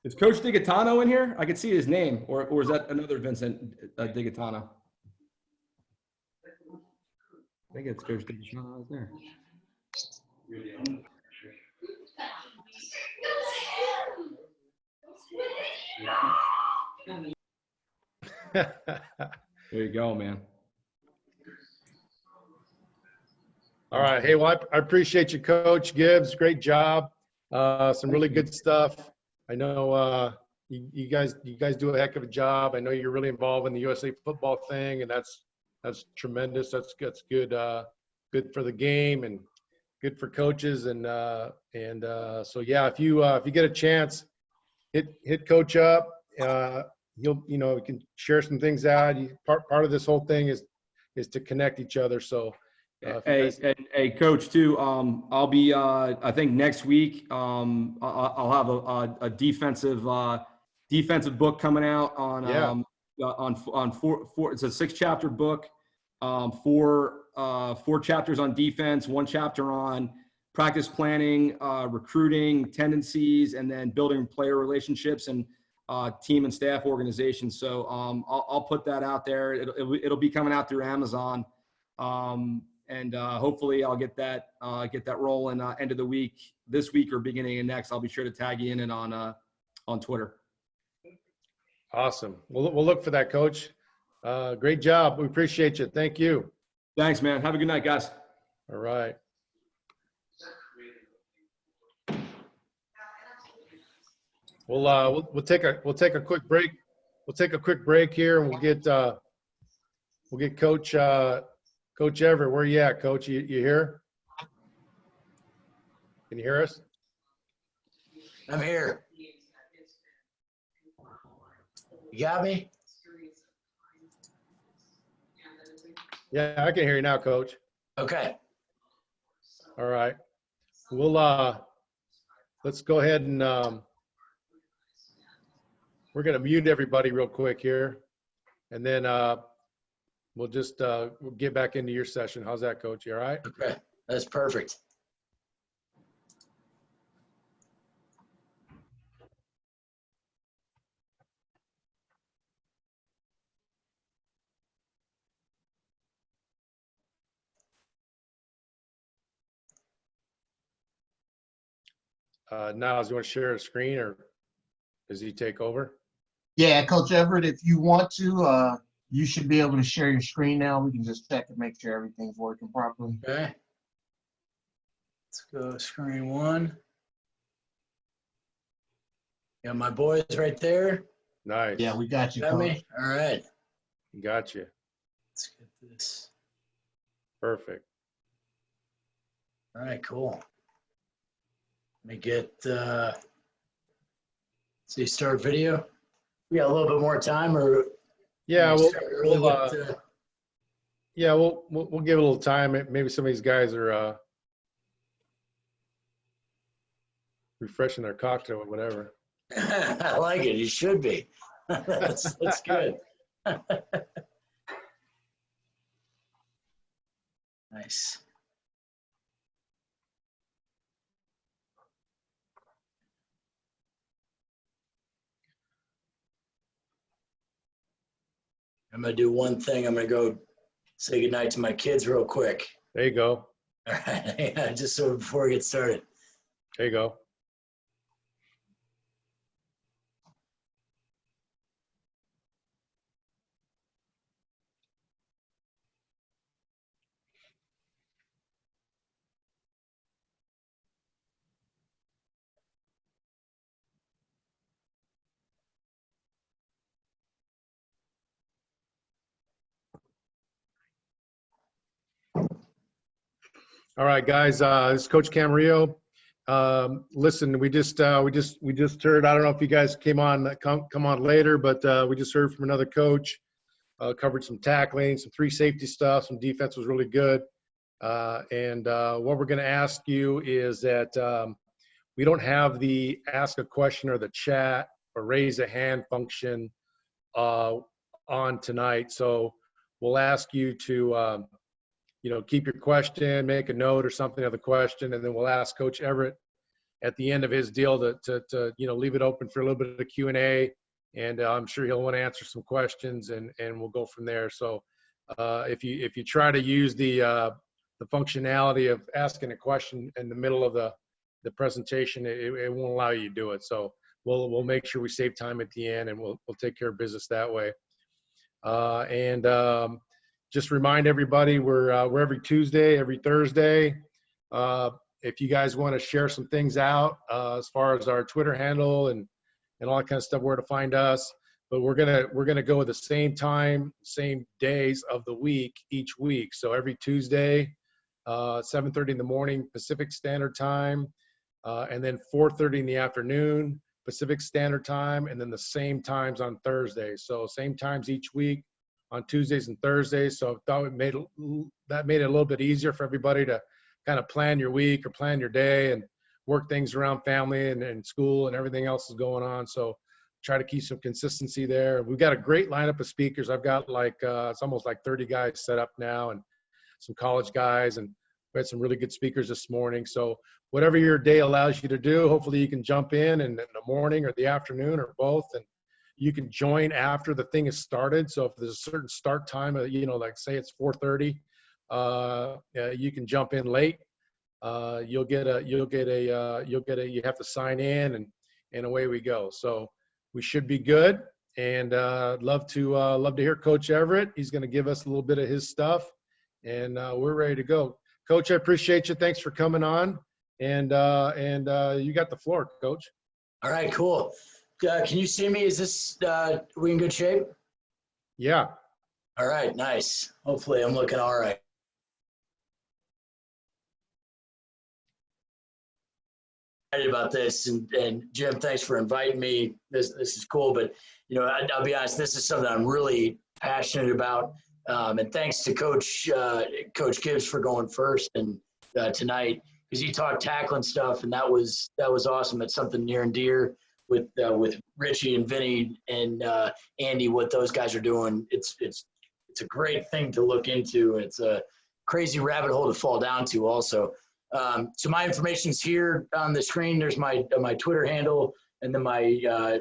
S1: Is Coach Digatano in here? I could see his name, or is that another Vincent Digatano? I think it's Coach Digatano out there. There you go, man.
S4: All right. Hey, well, I appreciate you, Coach Gibbs. Great job. Some really good stuff. I know you guys do a heck of a job. I know you're really involved in the USA football thing, and that's tremendous. That's good. Good for the game and good for coaches. And so yeah, if you get a chance, hit Coach up. You can share some things out. Part of this whole thing is to connect each other. So.
S1: Hey, Coach, too. I'll be. I think next week. I'll have a defensive book coming out on four. It's a 6-chapter book. Four chapters on defense, 1 chapter on practice planning, recruiting tendencies, and then building player relationships and team and staff organization. So I'll put that out there. It'll be coming out through Amazon. And hopefully I'll get that rolling end of the week, this week or beginning of next. I'll be sure to tag you in and on Twitter.
S4: Awesome. We'll look for that, Coach. Great job. We appreciate you. Thank you.
S1: Thanks, man. Have a good night, guys.
S4: All right. We'll take a quick break. We'll take a quick break here, and we'll get Coach Everett. Where you at, Coach? You here? Can you hear us?
S5: I'm here. You got me?
S4: Yeah, I can hear you now, Coach.
S5: Okay.
S4: All right. We'll let's go ahead and we're gonna mute everybody real quick here, and then we'll just we'll get back into your session. How's that, Coach? You all right?
S5: Okay. That's perfect.
S4: Niles, you want to share a screen, or does he take over?
S2: Yeah, Coach Everett, if you want to, you should be able to share your screen now. We can just check and make sure everything's working properly.
S5: Okay. Let's go screen 1. Got my boys right there.
S4: Nice.
S2: Yeah, we got you,
S5: Got
S2: Coach.
S5: me? All right.
S4: Got you.
S5: Let's get this.
S4: Perfect.
S5: All right, cool. Let me get, see, start video. We got a little bit more time, or?
S4: Yeah,
S5: we'll
S4: give it a little time. Maybe some of these guys are refreshing their cocktail or whatever.
S5: I like it. You should be. That's good. Nice. I'm going to do one thing. I'm going to go say goodnight to my kids real quick.
S4: There you go.
S5: All right. Just so before we get started.
S4: There you go. All right, guys. This is Coach Camarillo. Listen, we just heard. I don't know if you guys come on later, but we just heard from another coach. Covered some tackling, some 3 safety stuff. Some defense was really good. And what we're going to ask you is that we don't have the ask a question or the chat or raise a hand function on tonight. So we'll ask you to keep your question, make a note or something of the question, and then we'll ask Coach Everette at the end of his deal to leave it open for a little bit of Q&A, and I'm sure he'll want to answer some questions, and we'll go from there. So if you try to use the functionality of asking a question in the middle of the presentation, it won't allow you to do it. So we'll make sure we save time at the end, and we'll take care of business that way. Just remind everybody we're every Tuesday, every Thursday. If you guys want to share some things out as far as our Twitter handle and all that kind of stuff, where to find us. But we're gonna go with the same time, same days of the week each week. So every Tuesday, 7:30 in the morning Pacific Standard Time, and then 4:30 in the afternoon Pacific Standard Time, and then the same times on Thursdays. So same times each week on Tuesdays and Thursdays. So I thought that made it a little bit easier for everybody to kind of plan your week or plan your day and work things around family and school and everything else is going on. So try to keep some consistency there. We've got a great lineup of speakers. I've got it's almost like 30 guys set up now, and some college guys, and we had some really good speakers this morning. So whatever your day allows you to do, hopefully you can jump in the morning or the afternoon or both, and you can join after the thing is started. So if there's a certain start time, like say it's 4:30, you can jump in late. You have to sign in, and away we go. So we should be good. And love to hear Coach Everette. He's going to give us a little bit of his stuff, and we're ready to go. Coach, I appreciate you. Thanks for coming on. And you got the floor, Coach.
S5: All right, cool. Can you see me? Is this we in good shape?
S4: Yeah.
S5: All right, nice. Hopefully I'm looking all right. Excited about this, and Jim, thanks for inviting me. This is cool, but I'll be honest, this is something I'm really passionate about. And thanks to Coach Gibbs for going first and tonight, because he talked tackling stuff, and that was awesome. It's something near and dear with Richie and Vinny and Andy, what those guys are doing. It's a great thing to look into. It's a crazy rabbit hole to fall down to also. So my information's here on the screen. There's my Twitter handle, and then my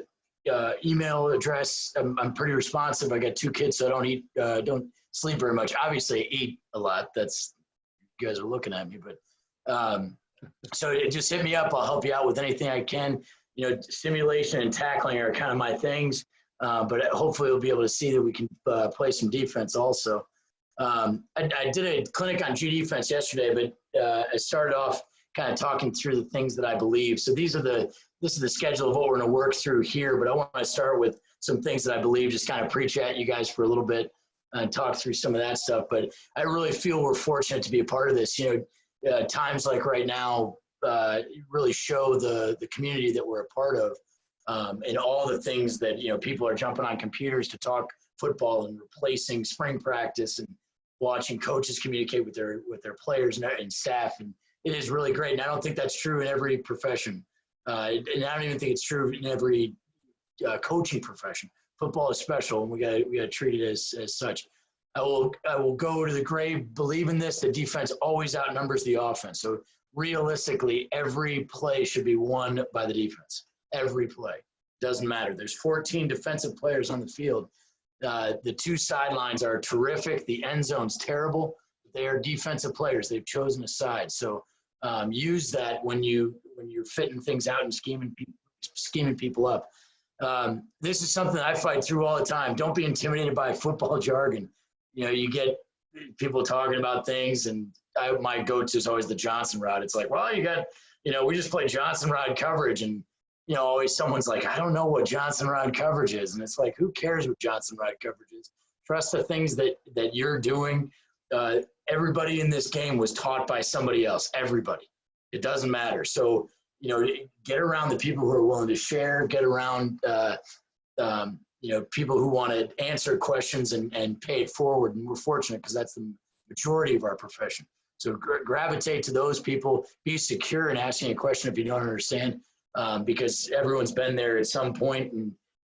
S5: email address. I'm pretty responsive. I got 2 kids, so I don't sleep very much. Obviously I eat a lot. That's, you guys are looking at me, but so just hit me up. I'll help you out with anything I can. Simulation and tackling are kind of my things, but hopefully we'll be able to see that we can play some defense also. I did a clinic on G defense yesterday, but I started off kind of talking through the things that I believe. So this is the schedule of what we're going to work through here, but I want to start with some things that I believe, just kind of preach at you guys for a little bit and talk through some of that stuff. But I really feel we're fortunate to be a part of this. Times like right now really show the community that we're a part of, and all the things that, people are jumping on computers to talk football and replacing spring practice and watching coaches communicate with their players and staff. And it is really great. And I don't think that's true in every profession. And I don't even think it's true in every coaching profession. Football is special, and we got to treat it as such. I will go to the grave believing this: the defense always outnumbers the offense. So realistically, every play should be won by the defense. Every play. Doesn't matter. There's 14 defensive players on the field. The two sidelines are terrific. The end zone's terrible. They are defensive players. They've chosen a side. So use that when you're fitting things out and scheming people up. This is something I fight through all the time. Don't be intimidated by football jargon. You know, you get people talking about things, and my go-to is always the Johnson route. It's like, well, we just play Johnson rod coverage, and always someone's like, I don't know what Johnson rod coverage is, and it's like, who cares what Johnson rod coverage is? Trust the things that you're doing. Everybody in this game was taught by somebody else. Everybody. It doesn't matter. So, get around the people who are willing to share. Get around, people who want to answer questions and pay it forward. And we're fortunate because that's the majority of our profession. So gravitate to those people. Be secure in asking a question if you don't understand, because everyone's been there at some point,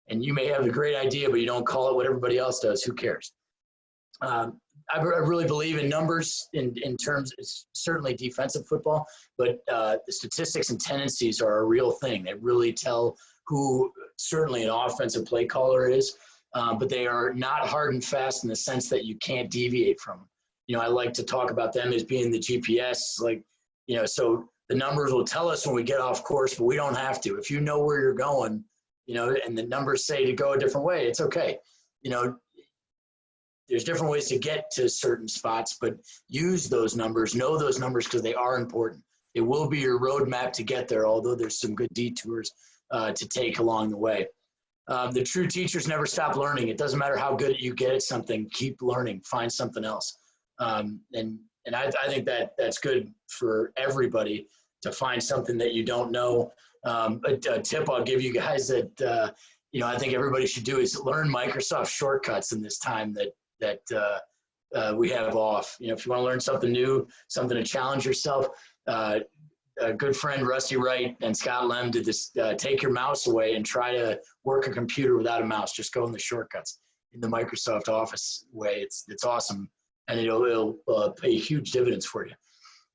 S5: and you may have a great idea, but you don't call it what everybody else does. Who cares? I really believe in numbers in terms, it's certainly defensive football, but the statistics and tendencies are a real thing. They really tell who certainly an offensive play caller is, but they are not hard and fast in the sense that you can't deviate from them. I like to talk about them as being the GPS, so the numbers will tell us when we get off course, but we don't have to. If you know where you're going, and the numbers say to go a different way, it's okay. There's different ways to get to certain spots, but use those numbers, know those numbers, because they are important. It will be your roadmap to get there, although there's some good detours to take along the way. The true teachers never stop learning. It doesn't matter how good you get at something, keep learning, find something else. And I think that's good for everybody to find something that you don't know. A tip I'll give you guys that, I think everybody should do is learn Microsoft shortcuts in this time that we have off. If you want to learn something new, something to challenge yourself, a good friend, Rusty Wright and Scott Lem did this, take your mouse away and try to work a computer without a mouse. Just go in the shortcuts in the Microsoft Office way. It's awesome, and it'll pay huge dividends for you.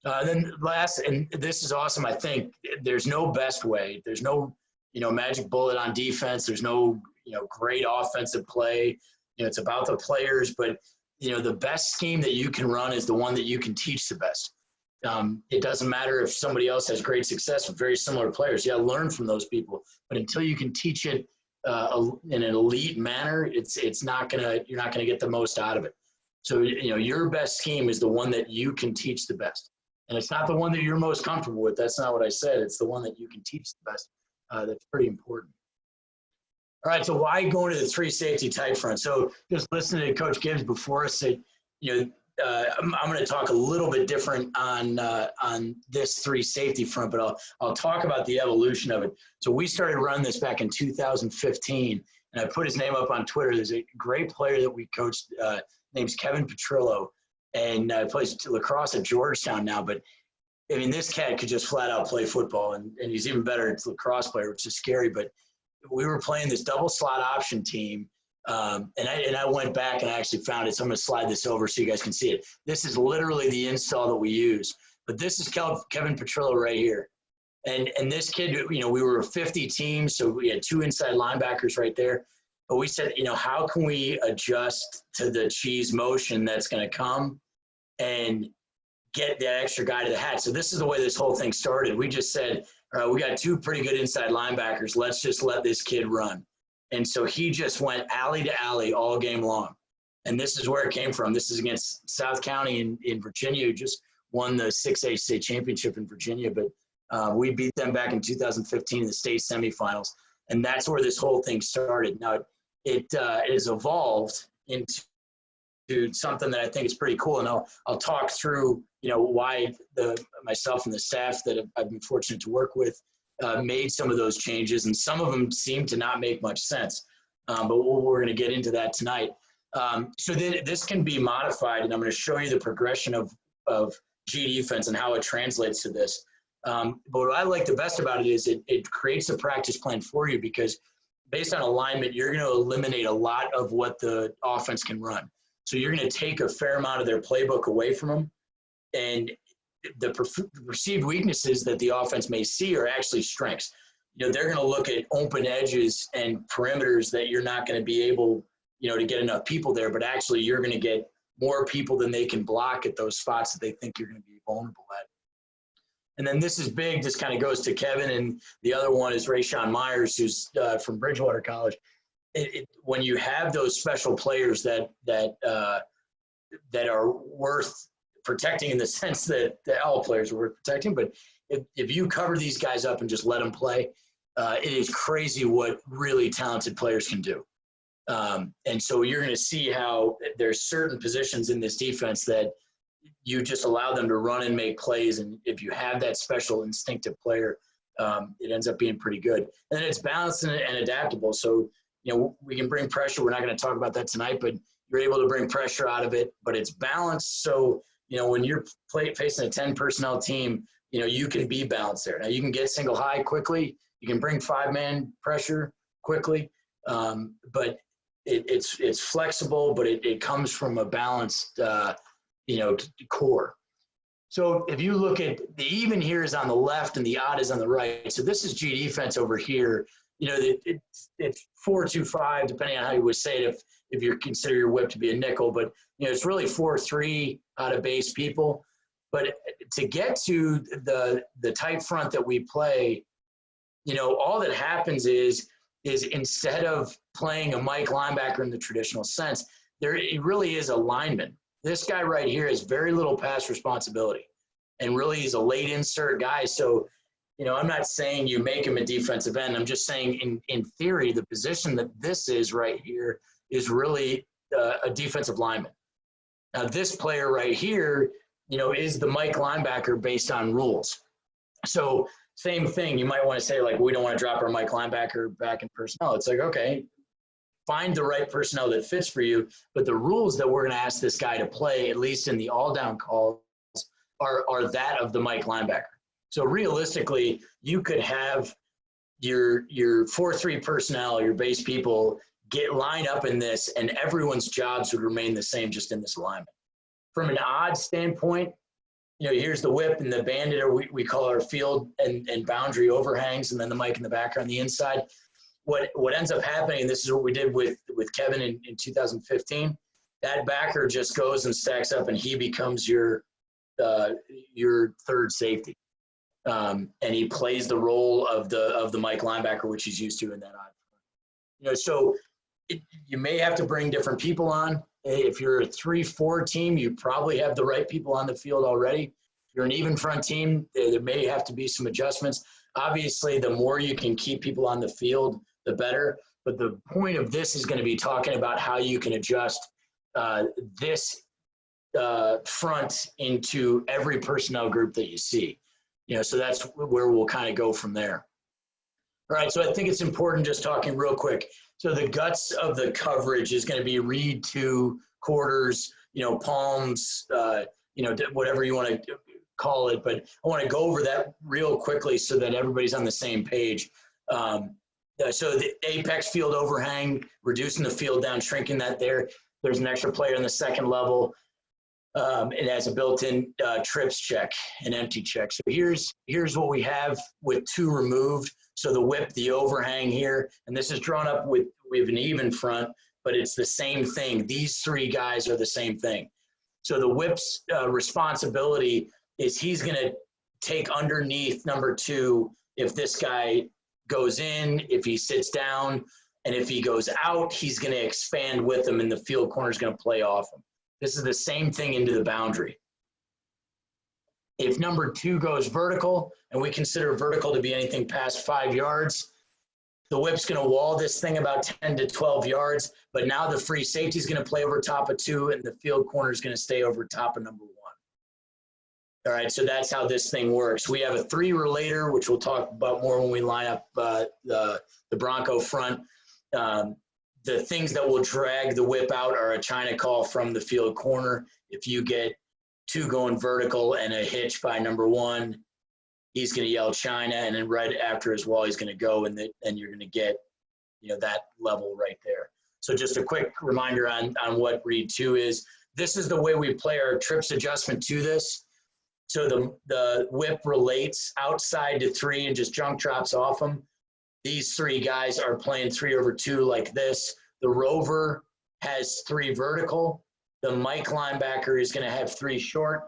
S5: Then last, and this is awesome, I think, there's no best way. There's no, magic bullet on defense. There's no, great offensive play. It's about the players, but, the best scheme that you can run is the one that you can teach the best. It doesn't matter if somebody else has great success with very similar players. Yeah, learn from those people. But until you can teach it in an elite manner, you're not gonna get the most out of it. So, your best scheme is the one that you can teach the best. And it's not the one that you're most comfortable with. That's not what I said. It's the one that you can teach the best. That's pretty important. All right, so why go into the three safety tight front? So just listening to Coach Gibbs before us, I'm going to talk a little bit different on this three safety front, but I'll talk about the evolution of it. So we started running this back in 2015, and I put his name up on Twitter. There's a great player that we coached, name's Kevin Petrillo, and plays lacrosse at Georgetown now. But I mean, this cat could just flat out play football, and he's even better at lacrosse player, which is scary. But we were playing this double slot option team, and I went back and I actually found it. So I'm going to slide this over so you guys can see it. This is literally the install that we use. But this is Kevin Petrillo right here. And this kid, we were a 50 team, so we had two inside linebackers right there. But we said, how can we adjust to the cheese motion that's going to come and get that extra guy to the hat? So this is the way this whole thing started. We just said, all right, we got two pretty good inside linebackers. Let's just let this kid run. And so he just went alley to alley all game long. And this is where it came from. This is against South County in Virginia, who just won the 6A state championship in Virginia. But we beat them back in 2015 in the state semifinals. And that's where this whole thing started. Now, it has evolved into something that I think is pretty cool. And I'll talk through, why myself and the staff that I've been fortunate to work with made some of those changes. And some of them seem to not make much sense. But we're going to get into that tonight. So this can be modified, and I'm going to show you the progression of G defense and how it translates to this. But what I like the best about it is it creates a practice plan for you, because based on alignment, you're going to eliminate a lot of what the offense can run. So you're going to take a fair amount of their playbook away from them, and the perceived weaknesses that the offense may see are actually strengths. They're going to look at open edges and perimeters that you're not going to be able, to get enough people there, but actually you're going to get more people than they can block at those spots that they think you're going to be vulnerable at. And then this is big. This kind of goes to Kevin, and the other one is Rayshawn Myers, who's from Bridgewater College. When you have those special players that are worth protecting, in the sense that all players are worth protecting, but if you cover these guys up and just let them play, it is crazy what really talented players can do. And so you're going to see how there's certain positions in this defense that you just allow them to run and make plays. And if you have that special instinctive player, it ends up being pretty good. And then it's balanced and adaptable. So, we can bring pressure. We're not going to talk about that tonight, but you're able to bring pressure out of it, but it's balanced. So, when you're facing a 10 personnel team, you can be balanced there. Now you can get single high quickly. You can bring 5-man pressure quickly. But it's flexible, but it comes from a balanced, core. So if you look at the even here is on the left and the odd is on the right. So this is G defense over here. It's 4-2-5, depending on how you would say it, if you consider your whip to be a nickel. But, it's really 4-3 out of base people. But to get to the tight front that we play, all that happens is instead of playing a Mike linebacker in the traditional sense, it really is a lineman. This guy right here has very little pass responsibility, and really he's a late insert guy. So, I'm not saying you make him a defensive end. I'm just saying in theory, the position that this is right here is really a defensive lineman. Now, this player right here, is the Mike linebacker based on rules. So same thing. You might want to say, like, we don't want to drop our Mike linebacker back in personnel. It's like, okay, find the right personnel that fits for you. But the rules that we're going to ask this guy to play, at least in the all-down calls, are that of the Mike linebacker. So realistically, you could have your 4-3 personnel, your base people, line up in this, and everyone's jobs would remain the same just in this alignment. From an odd standpoint, here's the whip and the bandit, or we call our field and boundary overhangs, and then the Mike in the backer on the inside. What ends up happening, and this is what we did with Kevin in 2015, that backer just goes and stacks up, and he becomes your third safety. And he plays the role of the Mike linebacker, which he's used to in that odd. So you may have to bring different people on. If you're a 3-4 team, you probably have the right people on the field already. If you're an even front team, there may have to be some adjustments. Obviously, the more you can keep people on the field, the better. But the point of this is going to be talking about how you can adjust this front into every personnel group that you see. So that's where we'll kind of go from there. All right, so I think it's important, just talking real quick. So the guts of the coverage is going to be read to quarters, palms, whatever you want to call it. But I want to go over that real quickly so that everybody's on the same page. So the apex field overhang, reducing the field down, shrinking that there. There's an extra player on the second level. It has a built-in trips check, an empty check. So here's what we have with 2 removed. So the whip, the overhang here, and this is drawn up with an even front, but it's the same thing. These 3 guys are the same thing. So the whip's responsibility is he's going to take underneath number 2 if this guy goes in, if he sits down, and if he goes out, he's going to expand with him, and the field corner is going to play off him. This is the same thing into the boundary. If number 2 goes vertical, and we consider vertical to be anything past 5 yards, the whip's going to wall this thing about 10 to 12 yards, but now the free safety is going to play over top of 2, and the field corner is going to stay over top of number 1. All right, so that's how this thing works. We have a 3 relator, which we'll talk about more when we line up the Bronco front. The things that will drag the whip out are a China call from the field corner. If you get 2 going vertical and a hitch by number 1, he's going to yell China, and then right after as well, he's going to go, and you're going to get, that level right there. So just a quick reminder on what read 2 is. This is the way we play our trips adjustment to this. So the whip relates outside to 3 and just junk drops off them. These 3 guys are playing 3/2 like this. The rover has 3 vertical. The Mike linebacker is going to have 3 short,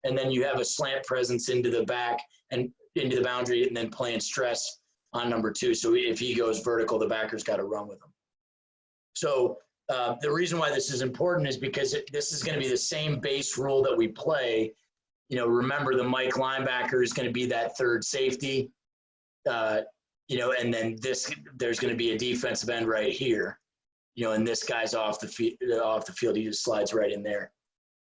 S5: and then you have a slant presence into the back and into the boundary, and then playing stress on number 2. So if he goes vertical, the backer's got to run with him. So the reason why this is important is because this is going to be the same base rule that we play. You know, remember the Mike linebacker is going to be that 3rd safety, you know, and then there's going to be a defensive end right here, you know, and this guy's off the field. He just slides right in there.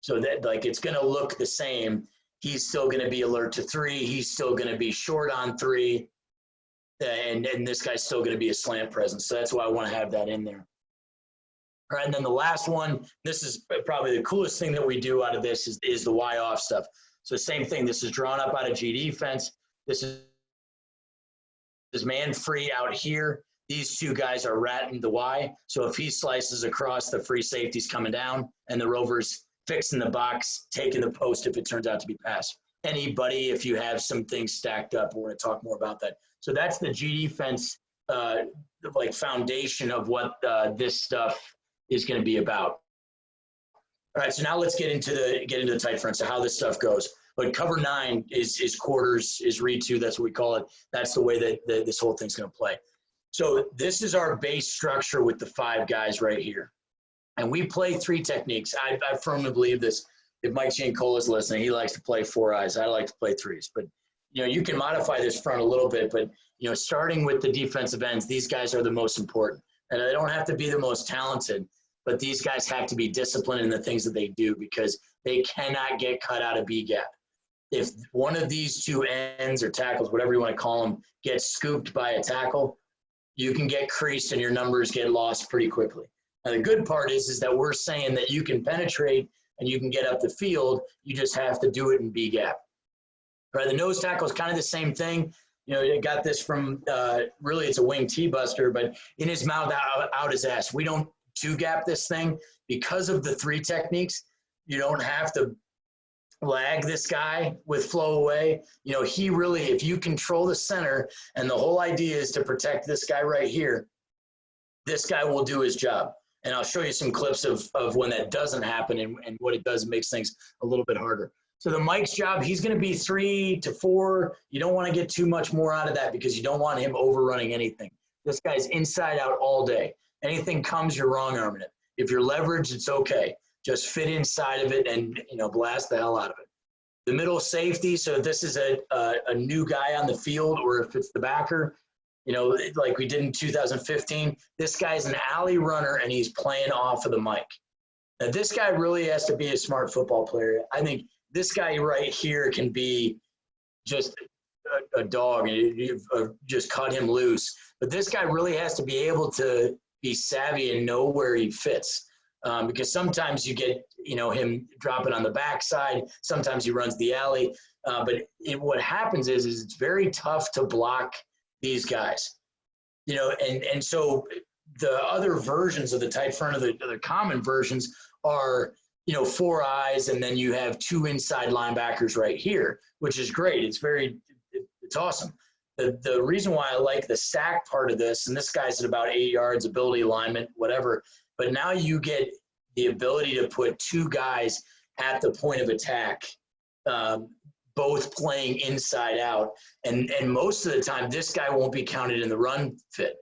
S5: So that, like, it's going to look the same. He's still going to be alert to 3. He's still going to be short on 3. And this guy's still going to be a slant presence. So that's why I want to have that in there. All right, and then the last one, this is probably the coolest thing that we do out of this is the Y off stuff. So same thing, this is drawn up out of G defense. This is man free out here. These 2 guys are ratting the Y. So if he slices across, the free safety's coming down, and the Rover's fixing the box, taking the post if it turns out to be pass. Anybody, if you have some things stacked up, we're going to talk more about that. So that's the G defense, like foundation of what this stuff is going to be about. All right, so now let's get into the tight front. So how this stuff goes. But cover 9 is quarters, is read 2. That's what we call it. That's the way that this whole thing's going to play. So this is our base structure with the 5 guys right here. And we play 3 techniques. I firmly believe this. If Mike Giancola is listening, he likes to play 4 eyes. I like to play 3s. But, you know, you can modify this front a little bit. But, you know, starting with the defensive ends, these guys are the most important. And they don't have to be the most talented, but these guys have to be disciplined in the things that they do because they cannot get cut out of B gap. If one of these 2 ends or tackles, whatever you want to call them, gets scooped by a tackle, you can get creased and your numbers get lost pretty quickly. Now, the good part is that we're saying that you can penetrate and you can get up the field. You just have to do it in B gap. Right? The nose tackle is kind of the same thing. You know, you got this from really it's a wing T-buster, but in his mouth, out his ass. We don't 2-gap this thing because of the 3 techniques. You don't have to lag this guy with flow away. You know, he really, if you control the center, and the whole idea is to protect this guy right here, this guy will do his job. And I'll show you some clips of when that doesn't happen and what it does. It makes things a little bit harder. So the Mike's job, he's going to be 3 to 4. You don't want to get too much more out of that because you don't want him overrunning anything. This guy's inside out all day. Anything comes, you're wrong arming it. If you're leveraged, it's okay. Just fit inside of it and, you know, blast the hell out of it. The middle safety, so if this is a new guy on the field or if it's the backer, you know, like we did in 2015, this guy's an alley runner and he's playing off of the mic. Now, this guy really has to be a smart football player. I think this guy right here can be just a dog and just cut him loose. But this guy really has to be able to be savvy and know where he fits. Because sometimes you get, you know, him dropping on the backside. Sometimes he runs the alley. But what happens is it's very tough to block these guys. You know, and so the other versions of the tight front, of the common versions are, you know, 4 eyes, and then you have 2 inside linebackers right here, which is great. It's awesome. The reason why I like the stack part of this, and this guy's at about 8 yards, ability alignment, whatever, but now you get the ability to put 2 guys at the point of attack, both playing inside out. And most of the time, this guy won't be counted in the run fit.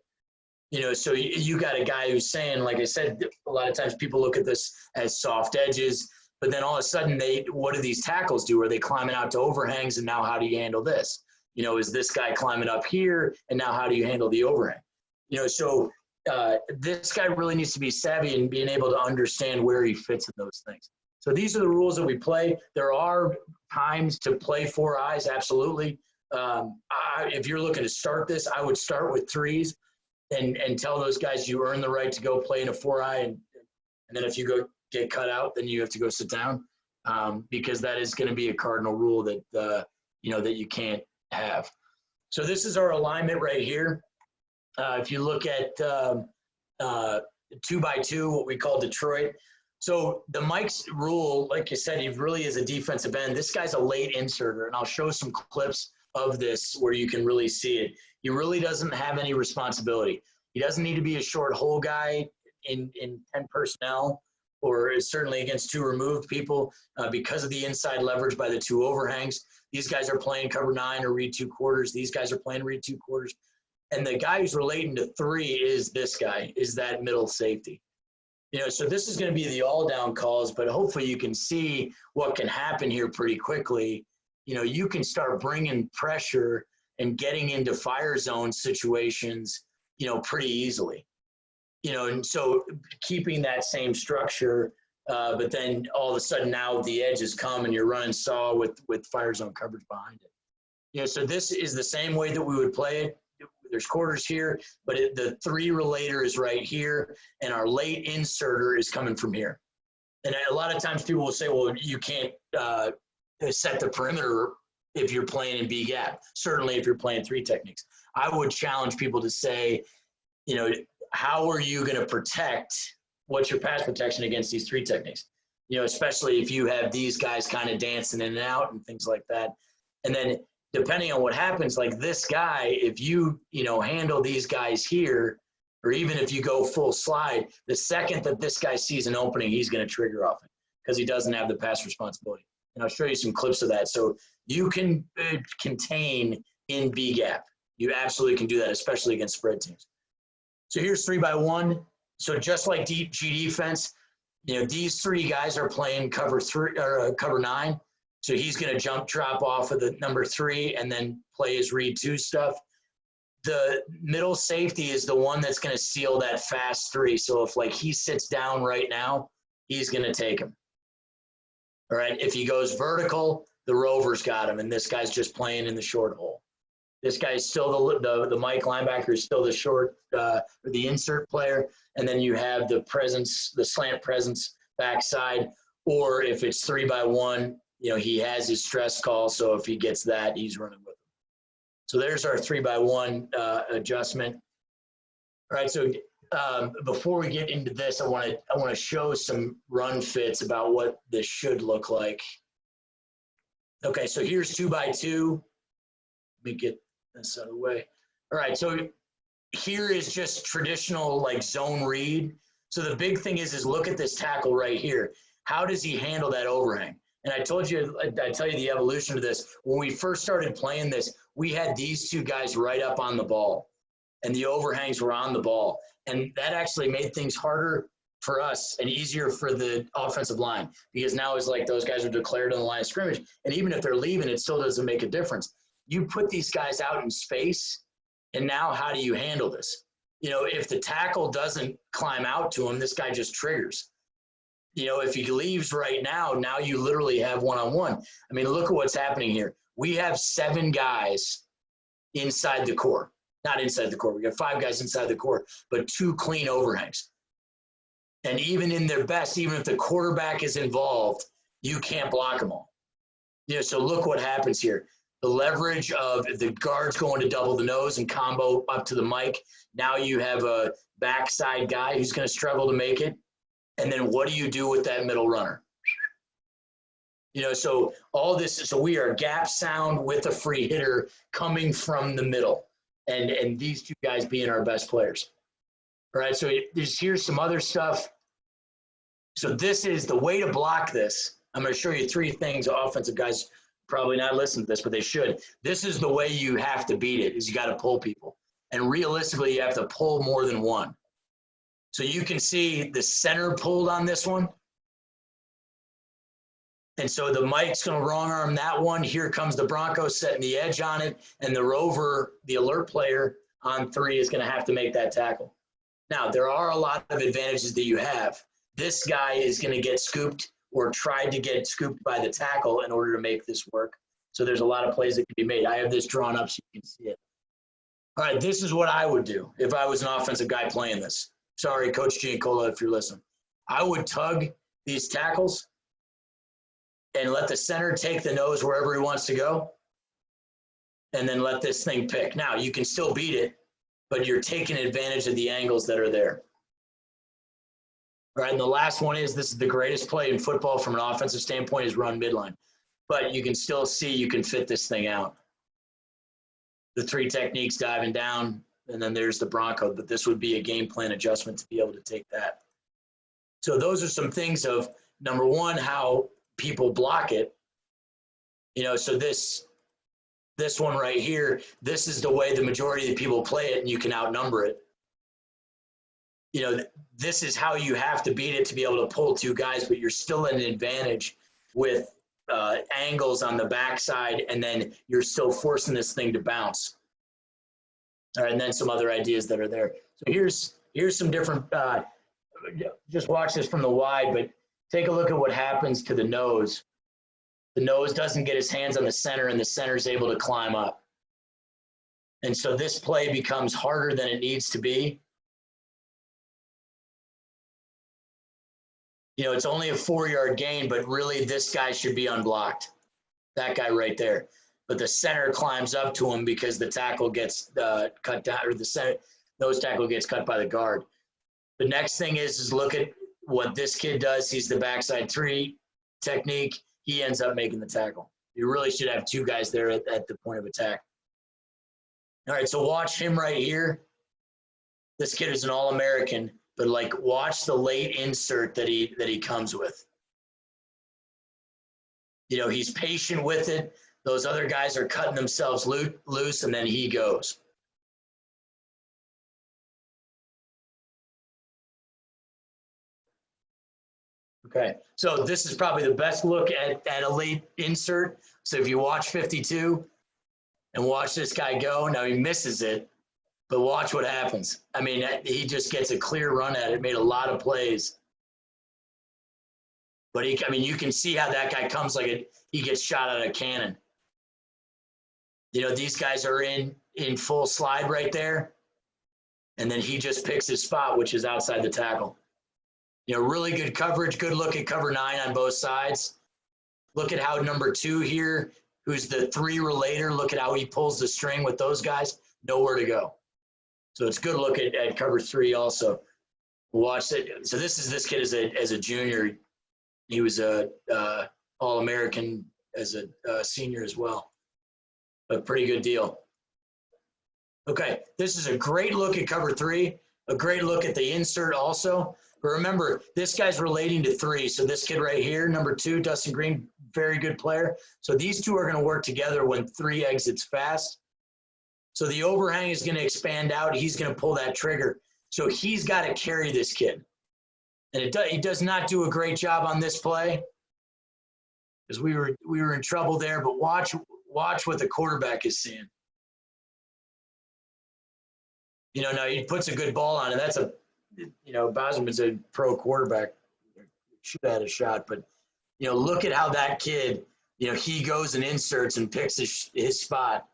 S5: You know, so you got a guy who's saying, like I said, a lot of times people look at this as soft edges, but then all of a sudden what do these tackles do? Are they climbing out to overhangs, and now how do you handle this? You know, is this guy climbing up here, and now how do you handle the overhang? You know, so this guy really needs to be savvy and being able to understand where he fits in those things. So these are the rules that we play. There are times to play 4 eyes, absolutely. If you're looking to start this, I would start with 3s and tell those guys you earn the right to go play in a 4-eye. And then if you go get cut out, then you have to go sit down, because that is going to be a cardinal rule that, you know, that you can't have. So this is our alignment right here. If you look at 2x2, what we call Detroit. So the Mike's rule, like you said, he really is a defensive end. This guy's a late inserter, and I'll show some clips of this where you can really see it. He really doesn't have any responsibility. He doesn't need to be a short hole guy. in 10 personnel, or certainly against 2 removed people because of the inside leverage by the 2 overhangs. These guys are playing cover 9 or read 2 quarters. These guys are playing read 2 quarters. And the guy who's relating to 3 is this guy, is that middle safety. So this is going to be the all down calls, but hopefully you can see what can happen here pretty quickly. You can start bringing pressure and getting into fire zone situations, pretty easily. And so keeping that same structure, but then all of a sudden now the edges come and you're running saw with fire zone coverage behind it. So this is the same way that we would play it. There's quarters here, but the 3 relator is right here, and our late inserter is coming from here. And a lot of times people will say, well, you can't set the perimeter if you're playing in B gap. Certainly if you're playing 3 techniques. I would challenge people to say, how are you going to protect, what's your pass protection against these 3 techniques? Especially if you have these guys kind of dancing in and out and things like that. And then depending on what happens, like this guy, if you, handle these guys here, or even if you go full slide, the second that this guy sees an opening, he's going to trigger off it because he doesn't have the pass responsibility. And I'll show you some clips of that. So you can contain in B gap. You absolutely can do that, especially against spread teams. So here's 3x1. So just like G defense, these 3 guys are playing cover 3 or cover 9. So he's going to drop off of the number 3 and then play his read 2 stuff. The middle safety is the one that's going to seal that fast 3. So if he sits down right now, he's going to take him. All right. If he goes vertical, the rover's got him, and this guy's just playing in the short hole. This guy's still the Mike linebacker is still the short or the insert player, and then you have the slant presence backside. Or if it's 3x1. He has his stress call, so if he gets that, he's running with him. So there's our 3x1 adjustment. All right, so before we get into this, I want to show some run fits about what this should look like. Okay, so here's 2x2. Let me get this out of the way. All right, so here is just traditional zone read. So the big thing is look at this tackle right here. How does he handle that overhang? And I tell you the evolution of this. When we first started playing this, we had these 2 guys right up on the ball, and the overhangs were on the ball. And that actually made things harder for us and easier for the offensive line, because now it's those guys are declared on the line of scrimmage. And even if they're leaving, it still doesn't make a difference. You put these guys out in space, and now how do you handle this? If the tackle doesn't climb out to him, this guy just triggers. If he leaves right now you literally have one-on-one. I mean, look at what's happening here. We have 7 guys inside the core. Not inside the core. We got 5 guys inside the core, but 2 clean overhangs. And even in their best, even if the quarterback is involved, you can't block them all. So look what happens here. The leverage of the guards going to double the nose and combo up to the mic. Now you have a backside guy who's going to struggle to make it. And then what do you do with that middle runner? So all this, so we are gap sound with a free hitter coming from the middle, and these 2 guys being our best players. All right, so here's some other stuff. So this is the way to block this. I'm going to show you 3 things. Offensive guys probably not listen to this, but they should. This is the way you have to beat it, is you got to pull people. And realistically, you have to pull more than 1. So you can see the center pulled on this one. And so the Mike's going to wrong arm that one. Here comes the Bronco setting the edge on it. And the rover, the alert player on 3, is going to have to make that tackle. Now, there are a lot of advantages that you have. This guy is going to get scooped or tried to get scooped by the tackle in order to make this work. So there's a lot of plays that can be made. I have this drawn up so you can see it. All right, this is what I would do if I was an offensive guy playing this. Sorry, Coach Giancola, if you're listening. I would tug these tackles and let the center take the nose wherever he wants to go, and then let this thing pick. Now, you can still beat it, but you're taking advantage of the angles that are there. All right, and the last one is, this is the greatest play in football from an offensive standpoint, is run midline. But you can still see you can fit this thing out. The 3 techniques, diving down, and then there's the Bronco, but this would be a game plan adjustment to be able to take that. So those are some things of, number one, how people block it. So this one right here, this is the way the majority of the people play it, and you can outnumber it. This is how you have to beat it to be able to pull two guys, but you're still at an advantage with angles on the backside, and then you're still forcing this thing to bounce. All right, and then some other ideas that are there. So here's some different, just watch this from the wide, but take a look at what happens to the nose. The nose doesn't get his hands on the center, and the center is able to climb up. And so this play becomes harder than it needs to be. It's only a 4-yard gain, but really this guy should be unblocked. That guy right there. But the center climbs up to him because the tackle gets cut down, or the nose tackle gets cut by the guard. The next thing is look at what this kid does. He's the backside 3 technique. He ends up making the tackle. You really should have 2 guys there at the point of attack. All right, so watch him right here. This kid is an All-American, but watch the late insert that he comes with. He's patient with it. Those other guys are cutting themselves loose, and then he goes. Okay, so this is probably the best look at a late insert. So if you watch 52 and watch this guy go, now he misses it, but watch what happens. I mean, he just gets a clear run at it, made a lot of plays. But you can see how that guy comes he gets shot out of a cannon. These guys are in full slide right there, and then he just picks his spot, which is outside the tackle. Really good coverage, good look at cover 9 on both sides. Look at how number 2 here, who's the 3 relator, look at how he pulls the string with those guys, nowhere to go. So it's good look at cover 3 also. Watch it. So this kid as a junior. He was a All-American as a senior as well. A pretty good deal. Okay, this is a great look at cover 3, a great look at the insert also. But remember, this guy's relating to 3. So this kid right here, number 2, Dustin Green, very good player. So these two are going to work together when 3 exits fast. So the overhang is going to expand out. He's going to pull that trigger. So he's got to carry this kid. And he does not do a great job on this play because we were in trouble there. But watch what the quarterback is seeing. Now he puts a good ball on it. That's Bosman's a pro quarterback. Should have had a shot, but look at how that kid, he goes and inserts and picks his spot.